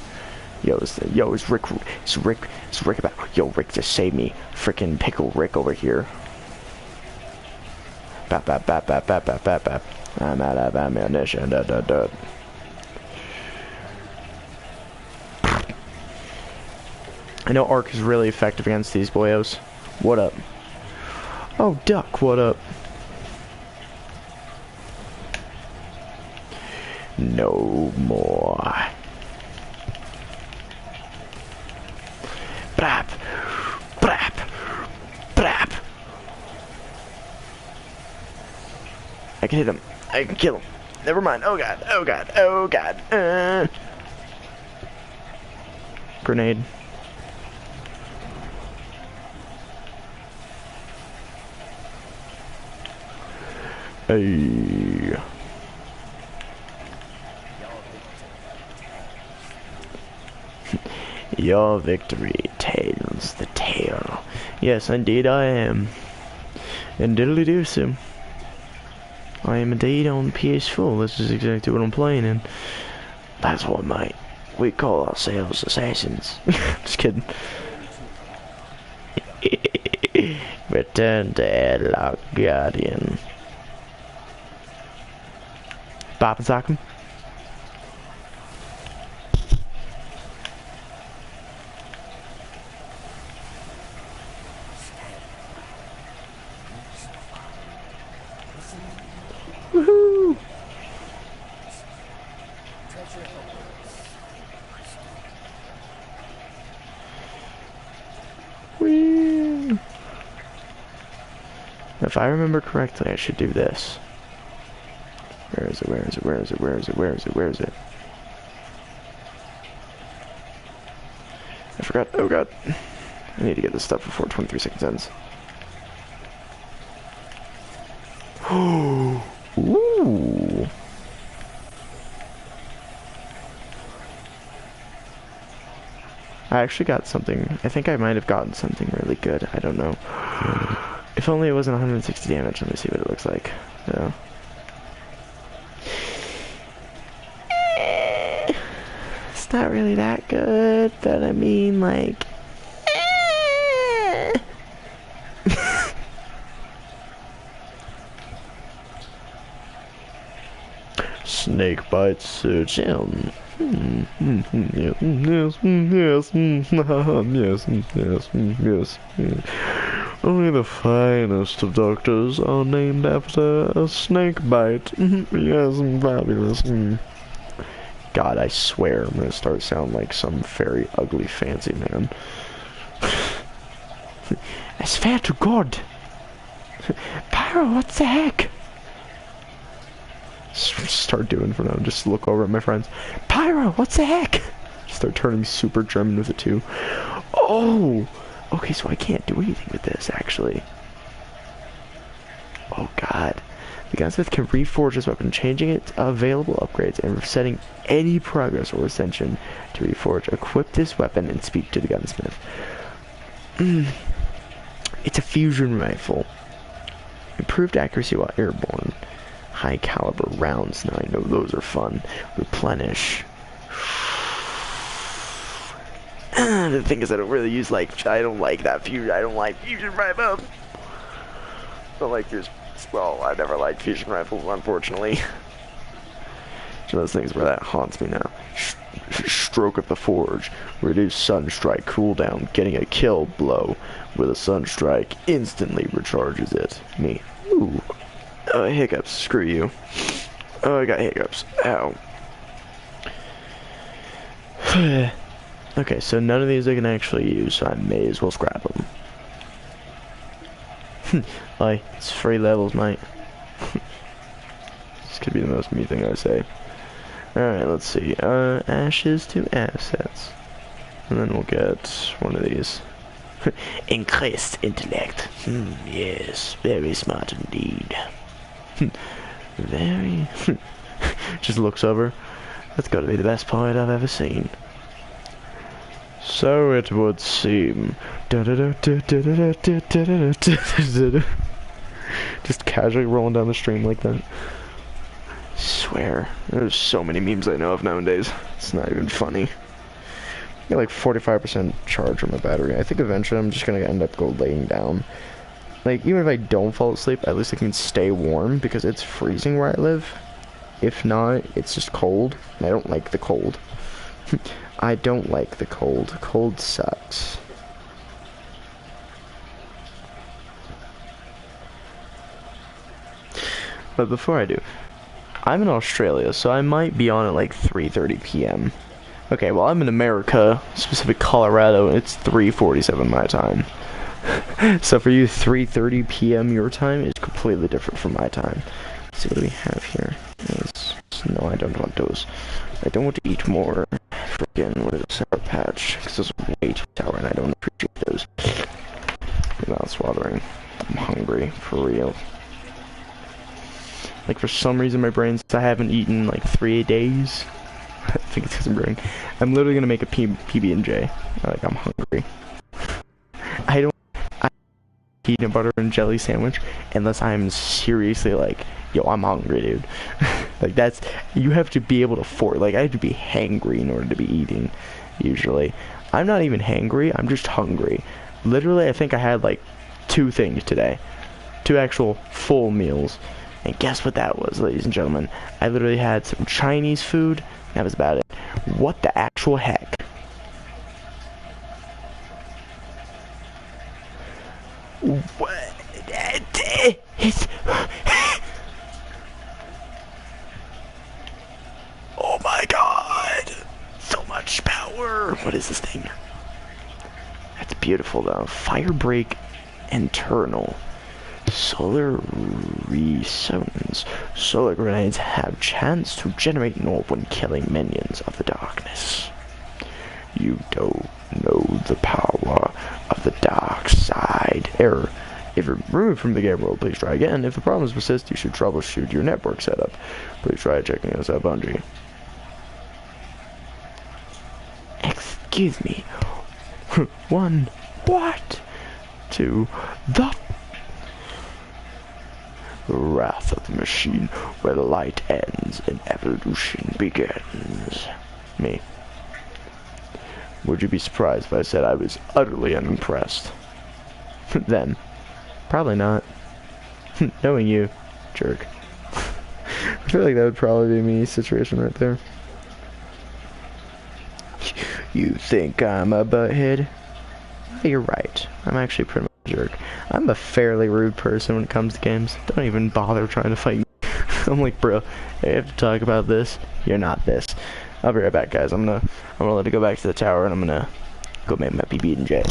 It's Rick. It's Rick about. Yo, Rick, just save me. Frickin' pickle Rick over here. Bap. I'm out of ammunition. I know Arc is really effective against these boyos. What up? Oh, Duck, what up? No more. Brap. I can hit him. I can kill him. Never mind. Oh god. Grenade. Hey. Your victory tells the tale. Yes, indeed I am. And diddly do so. I am indeed on PS4. This is exactly what I'm playing in. That's what, mate. We call ourselves assassins. Just kidding. Return to Headlock Guardian. Bop and sock him. Woohoo! Whee! If I remember correctly, I should do this. Where is it? I forgot. Oh god. I need to get this stuff before 23 seconds ends. Ooh. I actually got something. I think I might have gotten something really good. I don't know. If only it wasn't 160 damage. Let me see what it looks like. Yeah. It's not really that good, but I mean, like... Snake bites surgeon. Yes. Only the finest of doctors are named after a snake bite. Yes, fabulous. God, I swear I'm gonna start sounding like some very ugly fancy man. I swear to God. Pyro, what the heck? Start doing from now. Just look over at my friends. Pyro, what the heck? Start turning super German with it too. Oh! Okay, so I can't do anything with this, actually. Oh god. The gunsmith can reforge this weapon, changing its available upgrades and resetting any progress or ascension to reforge. Equip this weapon and speak to the gunsmith. It's a fusion rifle. Improved accuracy while airborne. High caliber rounds. Now I know those are fun. Replenish. The thing is, I don't really use I don't like that fusion. I don't like fusion rifles. I don't like fusion. Well, I never liked fusion rifles, unfortunately. It's one of those things where that haunts me now. Stroke of the Forge. Reduce Sunstrike cooldown. Getting a kill blow with a Sunstrike instantly recharges it. Me. Ooh. Hiccups. Screw you. Oh, I got hiccups. Ow. Okay, so none of these I can actually use, so I may as well scrap them. Like, it's free levels, mate. This could be the most me thing I say. Alright, let's see. Ashes to assets. And then we'll get one of these. Increased intellect. Yes, very smart indeed. Very... Just looks over. That's gotta be the best poet I've ever seen. So it would seem. Just casually rolling down the stream like that. Swear, there's so many memes I know of nowadays. It's not even funny. I got like 45% charge on my battery. I think eventually I'm just gonna end up laying down. Like, even if I don't fall asleep, at least I can stay warm because it's freezing where I live. If not, it's just cold, and I don't like the cold. I don't like the cold. Cold sucks. But before I do, I'm in Australia, so I might be on at like 3:30 p.m. Okay, well, I'm in America, specific Colorado, and it's 3:47 my time. So for you, 3:30 p.m. your time is completely different from my time. Let's see what we have here. No, I don't want those. I don't want to eat more freaking, what is it, Sour Patch, because those are way too sour and I don't appreciate those. Mouth's watering. I'm hungry, for real. Like, for some reason my brain says I haven't eaten like 3 days. I think it's because I'm literally gonna make a PB&J. Like, I'm hungry. I don't peanut butter and jelly sandwich unless I'm seriously like, yo, I'm hungry, dude. Like, that's, you have to be able to like, I have to be hangry in order to be eating, usually. I'm not even hangry, I'm just hungry. Literally, I think I had like 2 things today. 2 actual full meals. And guess what that was, ladies and gentlemen? I literally had some Chinese food, that was about it. What the actual heck? What? It's... Oh my god! So much power! What is this thing? That's beautiful though. Firebreak internal. Solar resonance. Solar grenades have chance to generate an orb when killing minions of the darkness. You don't know the power of the dark side. Error. If you're removed from the game world, please try again. If the problems persist, you should troubleshoot your network setup. Please try checking this out, Bungie. Excuse me. 1. What? 2. The wrath of the machine, where the light ends and evolution begins. Me. Would you be surprised if I said I was utterly unimpressed? Then. Probably not. Knowing you, jerk. I feel like that would probably be me situation right there. You think I'm a butthead? You're right. I'm actually pretty much a jerk. I'm a fairly rude person when it comes to games. Don't even bother trying to fight me. I'm like, bro, I have to talk about this. You're not this. I'll be right back, guys. I'm gonna let it go back to the tower, and I'm gonna go make my PB&J.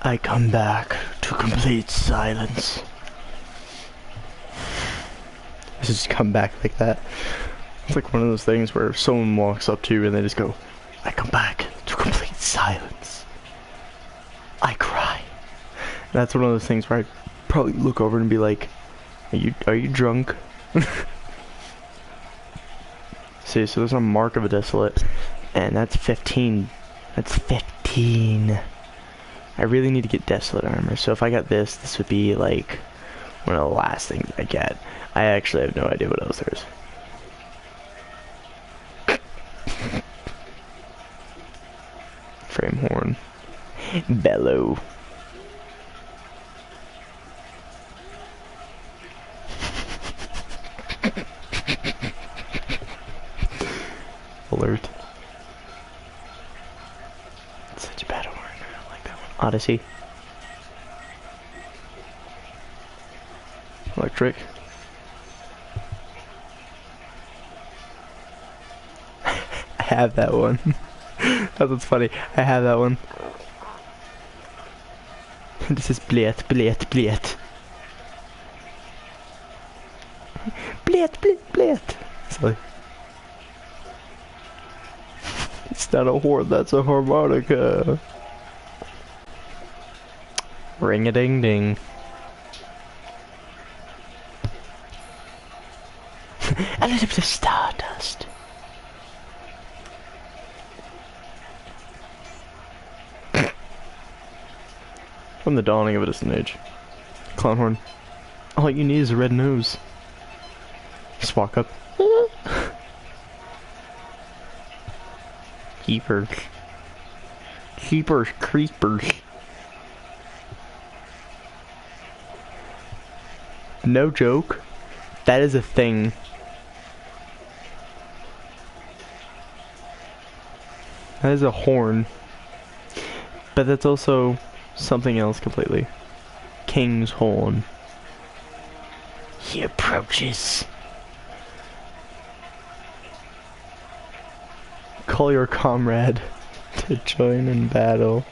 I come back to complete silence. I just come back like that. It's like one of those things where someone walks up to you and they just go, I come back to complete silence. I cry. And that's one of those things where I'd probably look over and be like, are you drunk? See, so there's a mark of a desolate, and that's 15. That's 15. I really need to get desolate armor, so if I got this, this would be like one of the last things I get. I actually have no idea what else there is. Frame horn. Bellow. Alert. It's such a bad horn. I don't like that one. Odyssey. Electric. I have that one. That's what's funny. I have that one. This is blät, blät, blät. Blät, blät, blät. Sorry. It's not a horn, that's a harmonica. Ring-a-ding-ding. A little bit of stardust. From the dawning of a distant age. Clown horn. All you need is a red nose. Just walk up. Keepers. Keepers, creepers. No joke. That is a thing. That is a horn. But that's also something else completely. King's horn. He approaches. Call your comrade to join in battle.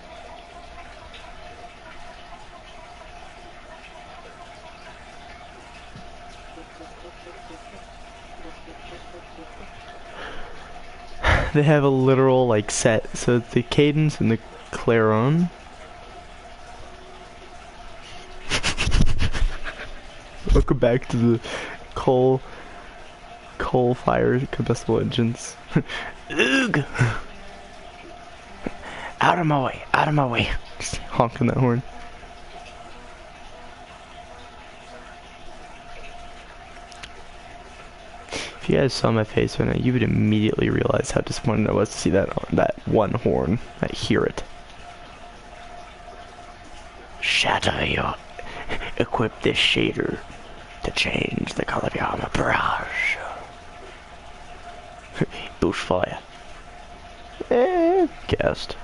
They have a literal like set, so it's the cadence and the clairon. Welcome back to the coal fire combustible engines. Ugh! Out of my way, out of my way. Just honking that horn. If you guys saw my face right now, you would immediately realize how disappointed I was to see that one horn. I hear it. Shatter your... Equip this shader to change the color of your armor barrage. Bushfire. Cast.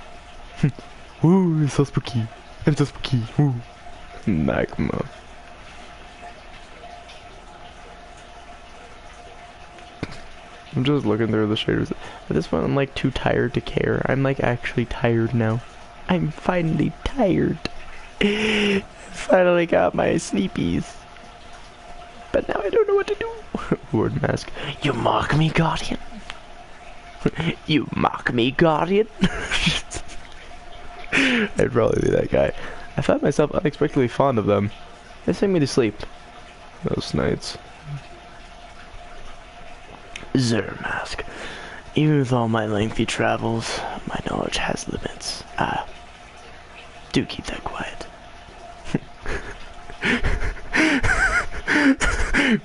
Ooh, it's so spooky. It's so spooky. Ooh. Magma. I'm just looking through the shaders. At this point, I'm like too tired to care. I'm like actually tired now. I'm finally tired. Finally got my sleepies. But now I don't know what to do. Word mask. You mock me, Guardian? You mock me, Guardian? I'd probably be that guy. I found myself unexpectedly fond of them. They sing me to sleep. Those nights. Zer mask. Even with all my lengthy travels, my knowledge has limits. Do keep that quiet.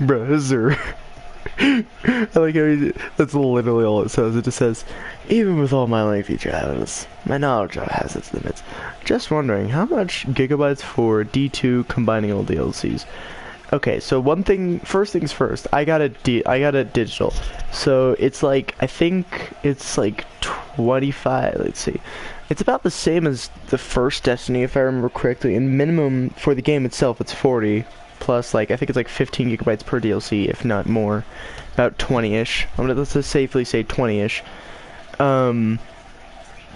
Bruh, Zer. I like how that's literally all it says. It just says, even with all my lengthy travels, my knowledge has its limits. Just wondering, how much gigabytes for D2 combining all DLCs? Okay, so first things first, I got it digital. So it's like, I think it's like 25, let's see. It's about the same as the first Destiny, if I remember correctly, and minimum for the game itself, it's 40. Plus, like, I think it's like 15 gigabytes per DLC, if not more. About 20-ish. Let's just safely say 20-ish. But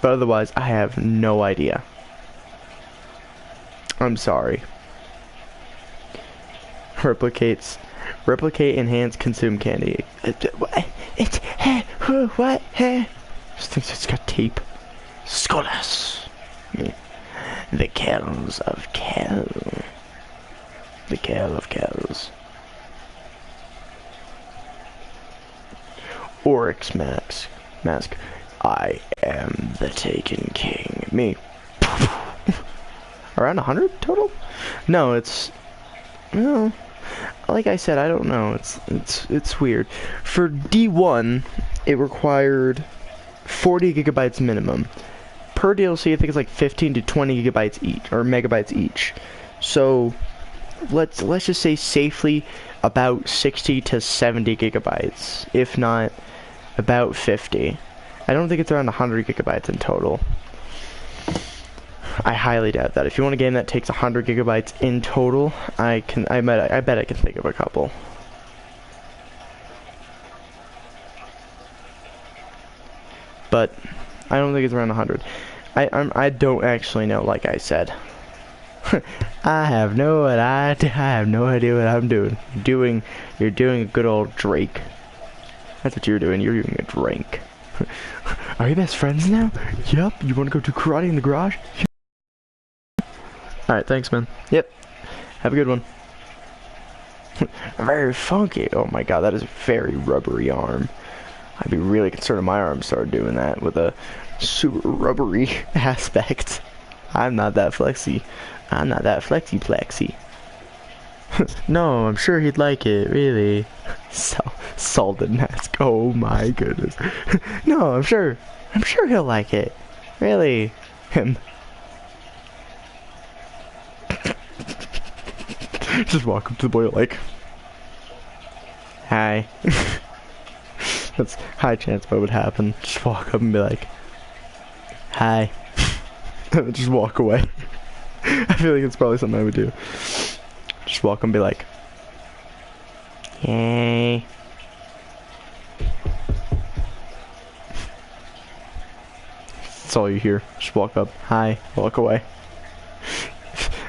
otherwise, I have no idea. I'm sorry. Replicate, enhance, consume candy. What? This thing's just got tape. Skolas. The kells of Kell. The Kell of Kells. Oryx mask. I am the Taken King. Me. Around 100 total? No, it's... Well, like I said, I don't know. It's weird. For D1, it required 40 gigabytes minimum. Per DLC, I think it's like 15 to 20 gigabytes each, or megabytes each. So, let's just say safely about 60 to 70 gigabytes, if not about 50. I don't think it's around 100 gigabytes in total. I highly doubt that. If you want a game that takes 100 gigabytes in total, I bet I can think of a couple. But I don't think it's around 100. I don't actually know, like I said. I have no idea what I'm doing. You're doing a good old Drake. That's what you're doing. You're doing a drink. Are you best friends now? Yep. You want to go do karate in the garage? Alright, thanks, man. Yep. Have a good one. Very funky. Oh my god, that is a very rubbery arm. I'd be really concerned if my arm started doing that with a super rubbery aspect. I'm not that flexy. I'm not that flexy. No, I'm sure he'd like it, really. Salted mask. Oh my goodness. No, I'm sure he'll like it. Really. Him. Just walk up to the boy like, hi. That's high chance what would happen. Just walk up and be like, hi. And then just walk away. I feel like it's probably something I would do. Just walk up and be like, yay. That's all you hear. Just walk up, hi, walk away.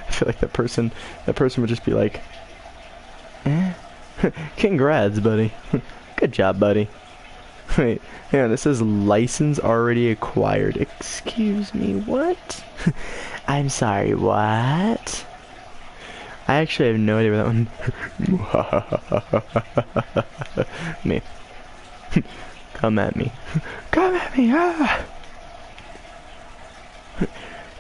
I feel like that person would just be like, congrats, buddy. Good job, buddy. Wait, hang on, this says license already acquired. Excuse me, what? I'm sorry, what? I actually have no idea where that one... Me. Come at me. Come at me, ah!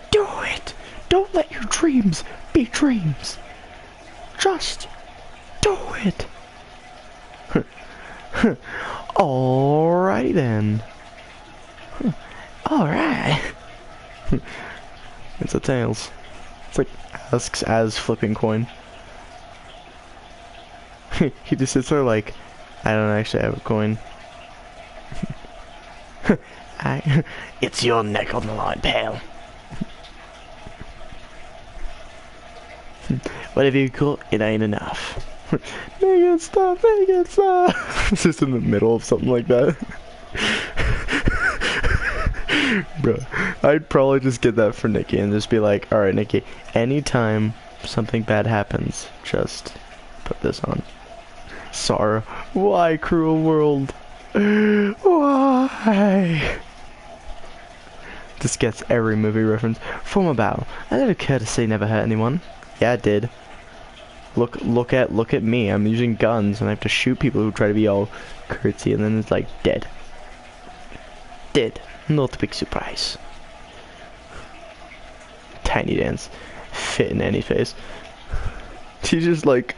Do it! Don't let your dreams be dreams. Just do it. Alright then. Alright. It's a Tails. It's like asks as flipping coin. He just sits there like, I don't actually have a coin. It's your neck on the line, pal. Whatever you call it, ain't enough. Make it stop, make it stop. It's just in the middle of something like that. Bro, I'd probably just get that for Nikki and just be like, alright Nikki, anytime something bad happens, just put this on. Sorrow. Why, cruel world? Why? This gets every movie reference. From a bow. I did a courtesy never hurt anyone. Yeah, it did. Look at me. I'm using guns and I have to shoot people who try to be all curtsy and then it's like dead. Dead. Not a big surprise. Tiny dance. Fit in any face. She's just like...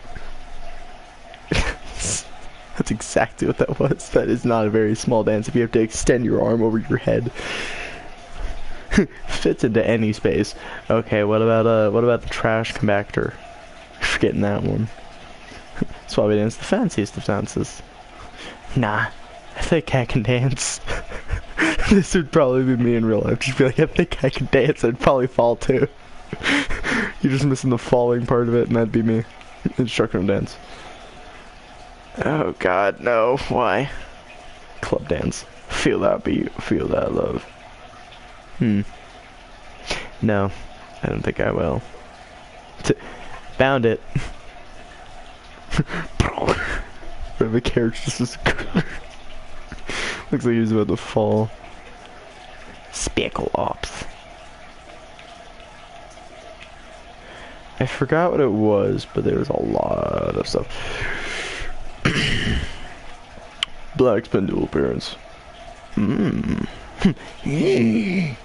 That's exactly what that was. That is not a very small dance if you have to extend your arm over your head. Fits into any space. Okay, what about the trash compactor? Forgetting that one. That's why we dance the fanciest of dances. Nah, I think I can dance. This would probably be me in real life. Just be like, I think I can dance. I'd probably fall too. You're just missing the falling part of it, and that'd be me. Instructional dance. Oh God, no! Why? Club dance. Feel that beat. Feel that love. No, I don't think I will. Found it. The carriage just looks like he was about to fall. Speckle ops. I forgot what it was, but there was a lot of stuff. Black's been dual appearance. Mmm. Yes.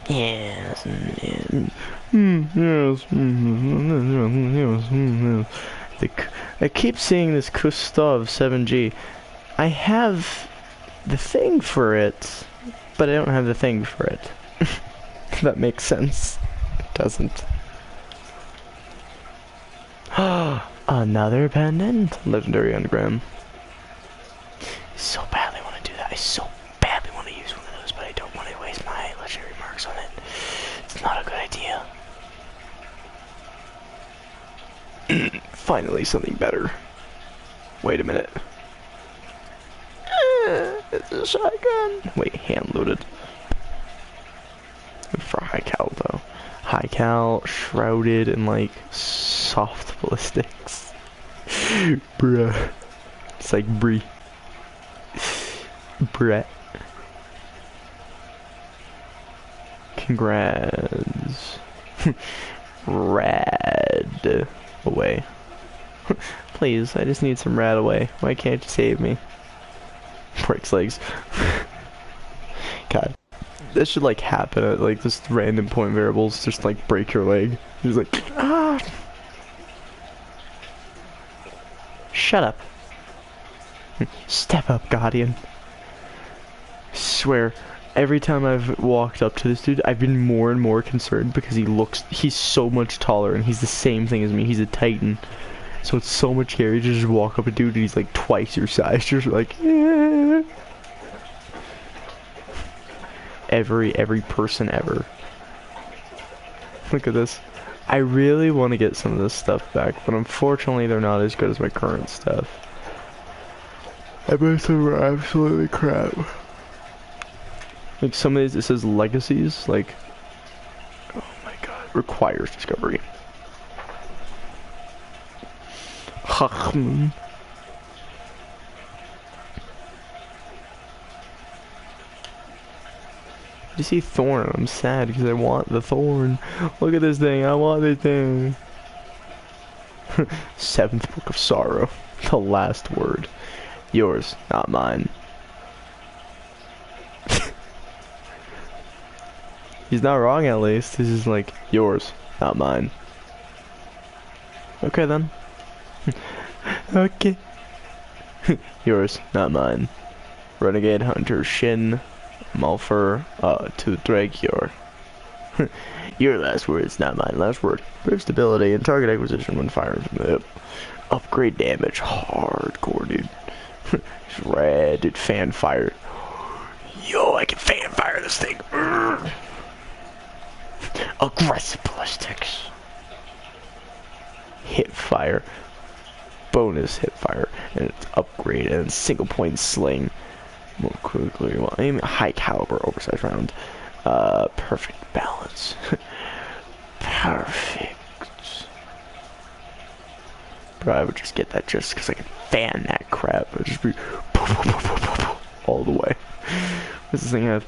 Yes. I keep seeing this Gustav 7G. I have the thing for it, but I don't have the thing for it. If that makes sense. It doesn't. Another pendant. Legendary Underground. I so badly want to do that. I so badly want to use one of those, but I don't want to waste my legendary marks on it. It's not a good idea. Finally, something better. Wait a minute. It's a shotgun. Wait, hand loaded. For high cal though. High cal, shrouded in like soft ballistics. Bruh. It's like brie. Brett. Congrats. Rad away. Please, I just need some rad away. Why can't you save me? Breaks legs. God. This should like happen at like just random point variables, just like break your leg. He's like, ah. Shut up. Step up, Guardian. I swear, every time I've walked up to this dude, I've been more and more concerned because he's so much taller and he's the same thing as me. He's a Titan. So it's so much scary to just walk up a dude and he's like twice your size. Just like, eh. Every person ever. Look at this. I really want to get some of this stuff back, but unfortunately they're not as good as my current stuff. I bet some are absolutely crap. Like some of these, it says legacies, like, oh my god, requires discovery. Did you see Thorn? I'm sad because I want the Thorn. Look at this thing, I want this thing. 7th Book of Sorrow. The last word. Yours, not mine. He's not wrong at least. This is like, yours, not mine. Okay then. Okay. Yours, not mine. Renegade Hunter Shin Malfer to Dragior. Your last words, not mine. Last word. Improve stability and target acquisition when firing from the hip. Upgrade damage. Hardcore, dude. Rad, dude. Fan fire. Yo, I can fan fire this thing. Aggressive ballistics. Hip fire. Bonus hip fire. And it's upgrade and single point sling. More quickly while aiming. High caliber oversized round. Perfect balance. Perfect. Bro, I would just get that just because I can fan that crap. It would just be all the way. What's this thing have?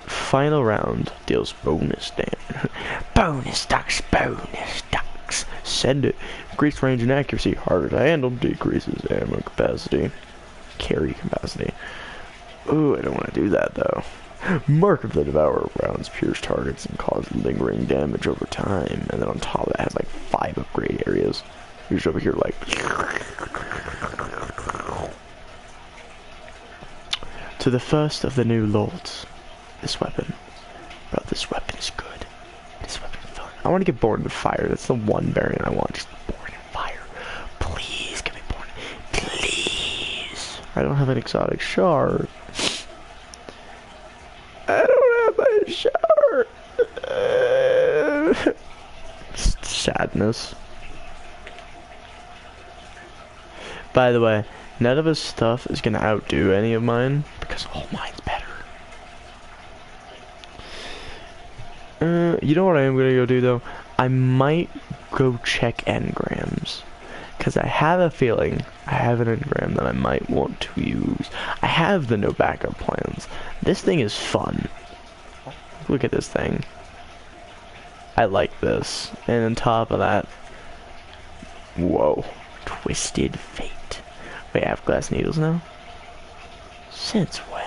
Final round deals bonus damage. Bonus ducks, bonus ducks. Send it. Increased range and accuracy. Harder to handle. Decreases ammo capacity. Carry capacity. Ooh, I don't want to do that though. Mark of the Devourer. Rounds pierce targets and cause lingering damage over time. And then on top of that has like 5 upgrade areas. You're just over here like... To the first of the new lords. This weapon. Bro, this weapon is good. This weapon is fun. I want to get Born in Fire. That's the one variant I want. Just Born in Fire. Please, get me Born. Please. I don't have an exotic shard. I don't have my shard. Sadness. By the way, none of his stuff is gonna outdo any of mine because all mine's better. You know what I am gonna go do though? I might go check engrams. Because I have a feeling I have an engram that I might want to use. I have the no backup plans. This thing is fun. Look at this thing. I like this. And on top of that, whoa, Twisted Fate. Wait, I have glass needles now? Since when?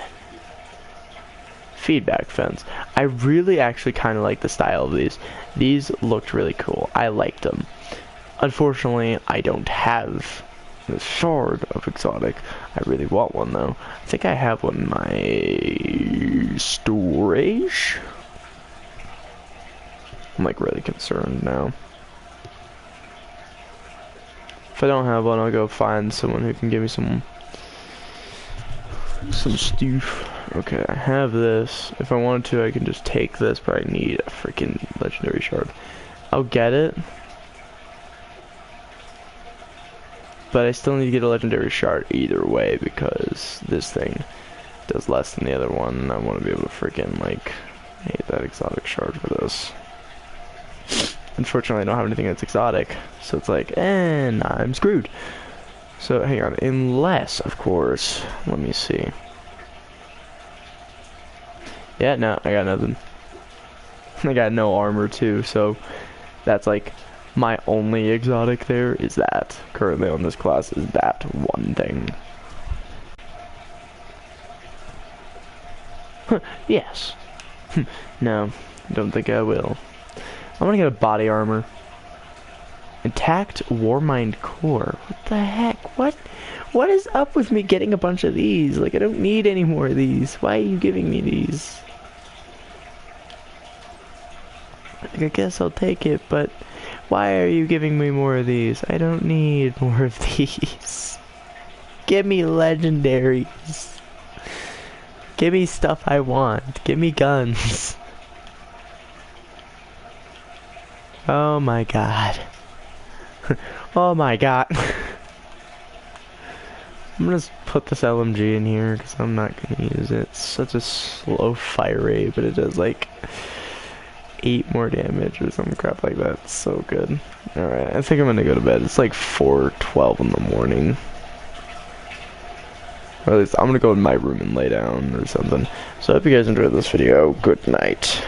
Feedback fence. I really actually kind of like the style of these. These looked really cool. I liked them. Unfortunately, I don't have the shard of exotic. I really want one though. I think I have one in my storage. I'm like really concerned now. If I don't have one, I'll go find someone who can give me some stuff. Okay, I have this. If I wanted to, I can just take this, but I need a freaking legendary shard. I'll get it. But I still need to get a legendary shard either way because this thing does less than the other one, and I want to be able to freaking, like, hate that exotic shard for this. Unfortunately, I don't have anything that's exotic, so it's like, and I'm screwed. So, hang on, unless, of course, let me see. Yeah, no, I got nothing. I got no armor, too, so that's, like, my only exotic there is that. Currently on this class is that one thing. Yes. No, don't think I will. I'm gonna get a body armor. Intact Warmind Core. What the heck? What is up with me getting a bunch of these? Like, I don't need any more of these. Why are you giving me these? Like, I guess I'll take it, but why are you giving me more of these? I don't need more of these. Give me legendaries. Give me stuff I want. Give me guns. Oh my god. Oh my god. I'm gonna put this LMG in here because I'm not gonna use it. It's such a slow fire rate, but it does like 8 more damage or some crap like that. It's so good. Alright, I think I'm gonna go to bed. It's like 4:12 in the morning. Or at least I'm gonna go in my room and lay down or something. So I hope you guys enjoyed this video. Good night.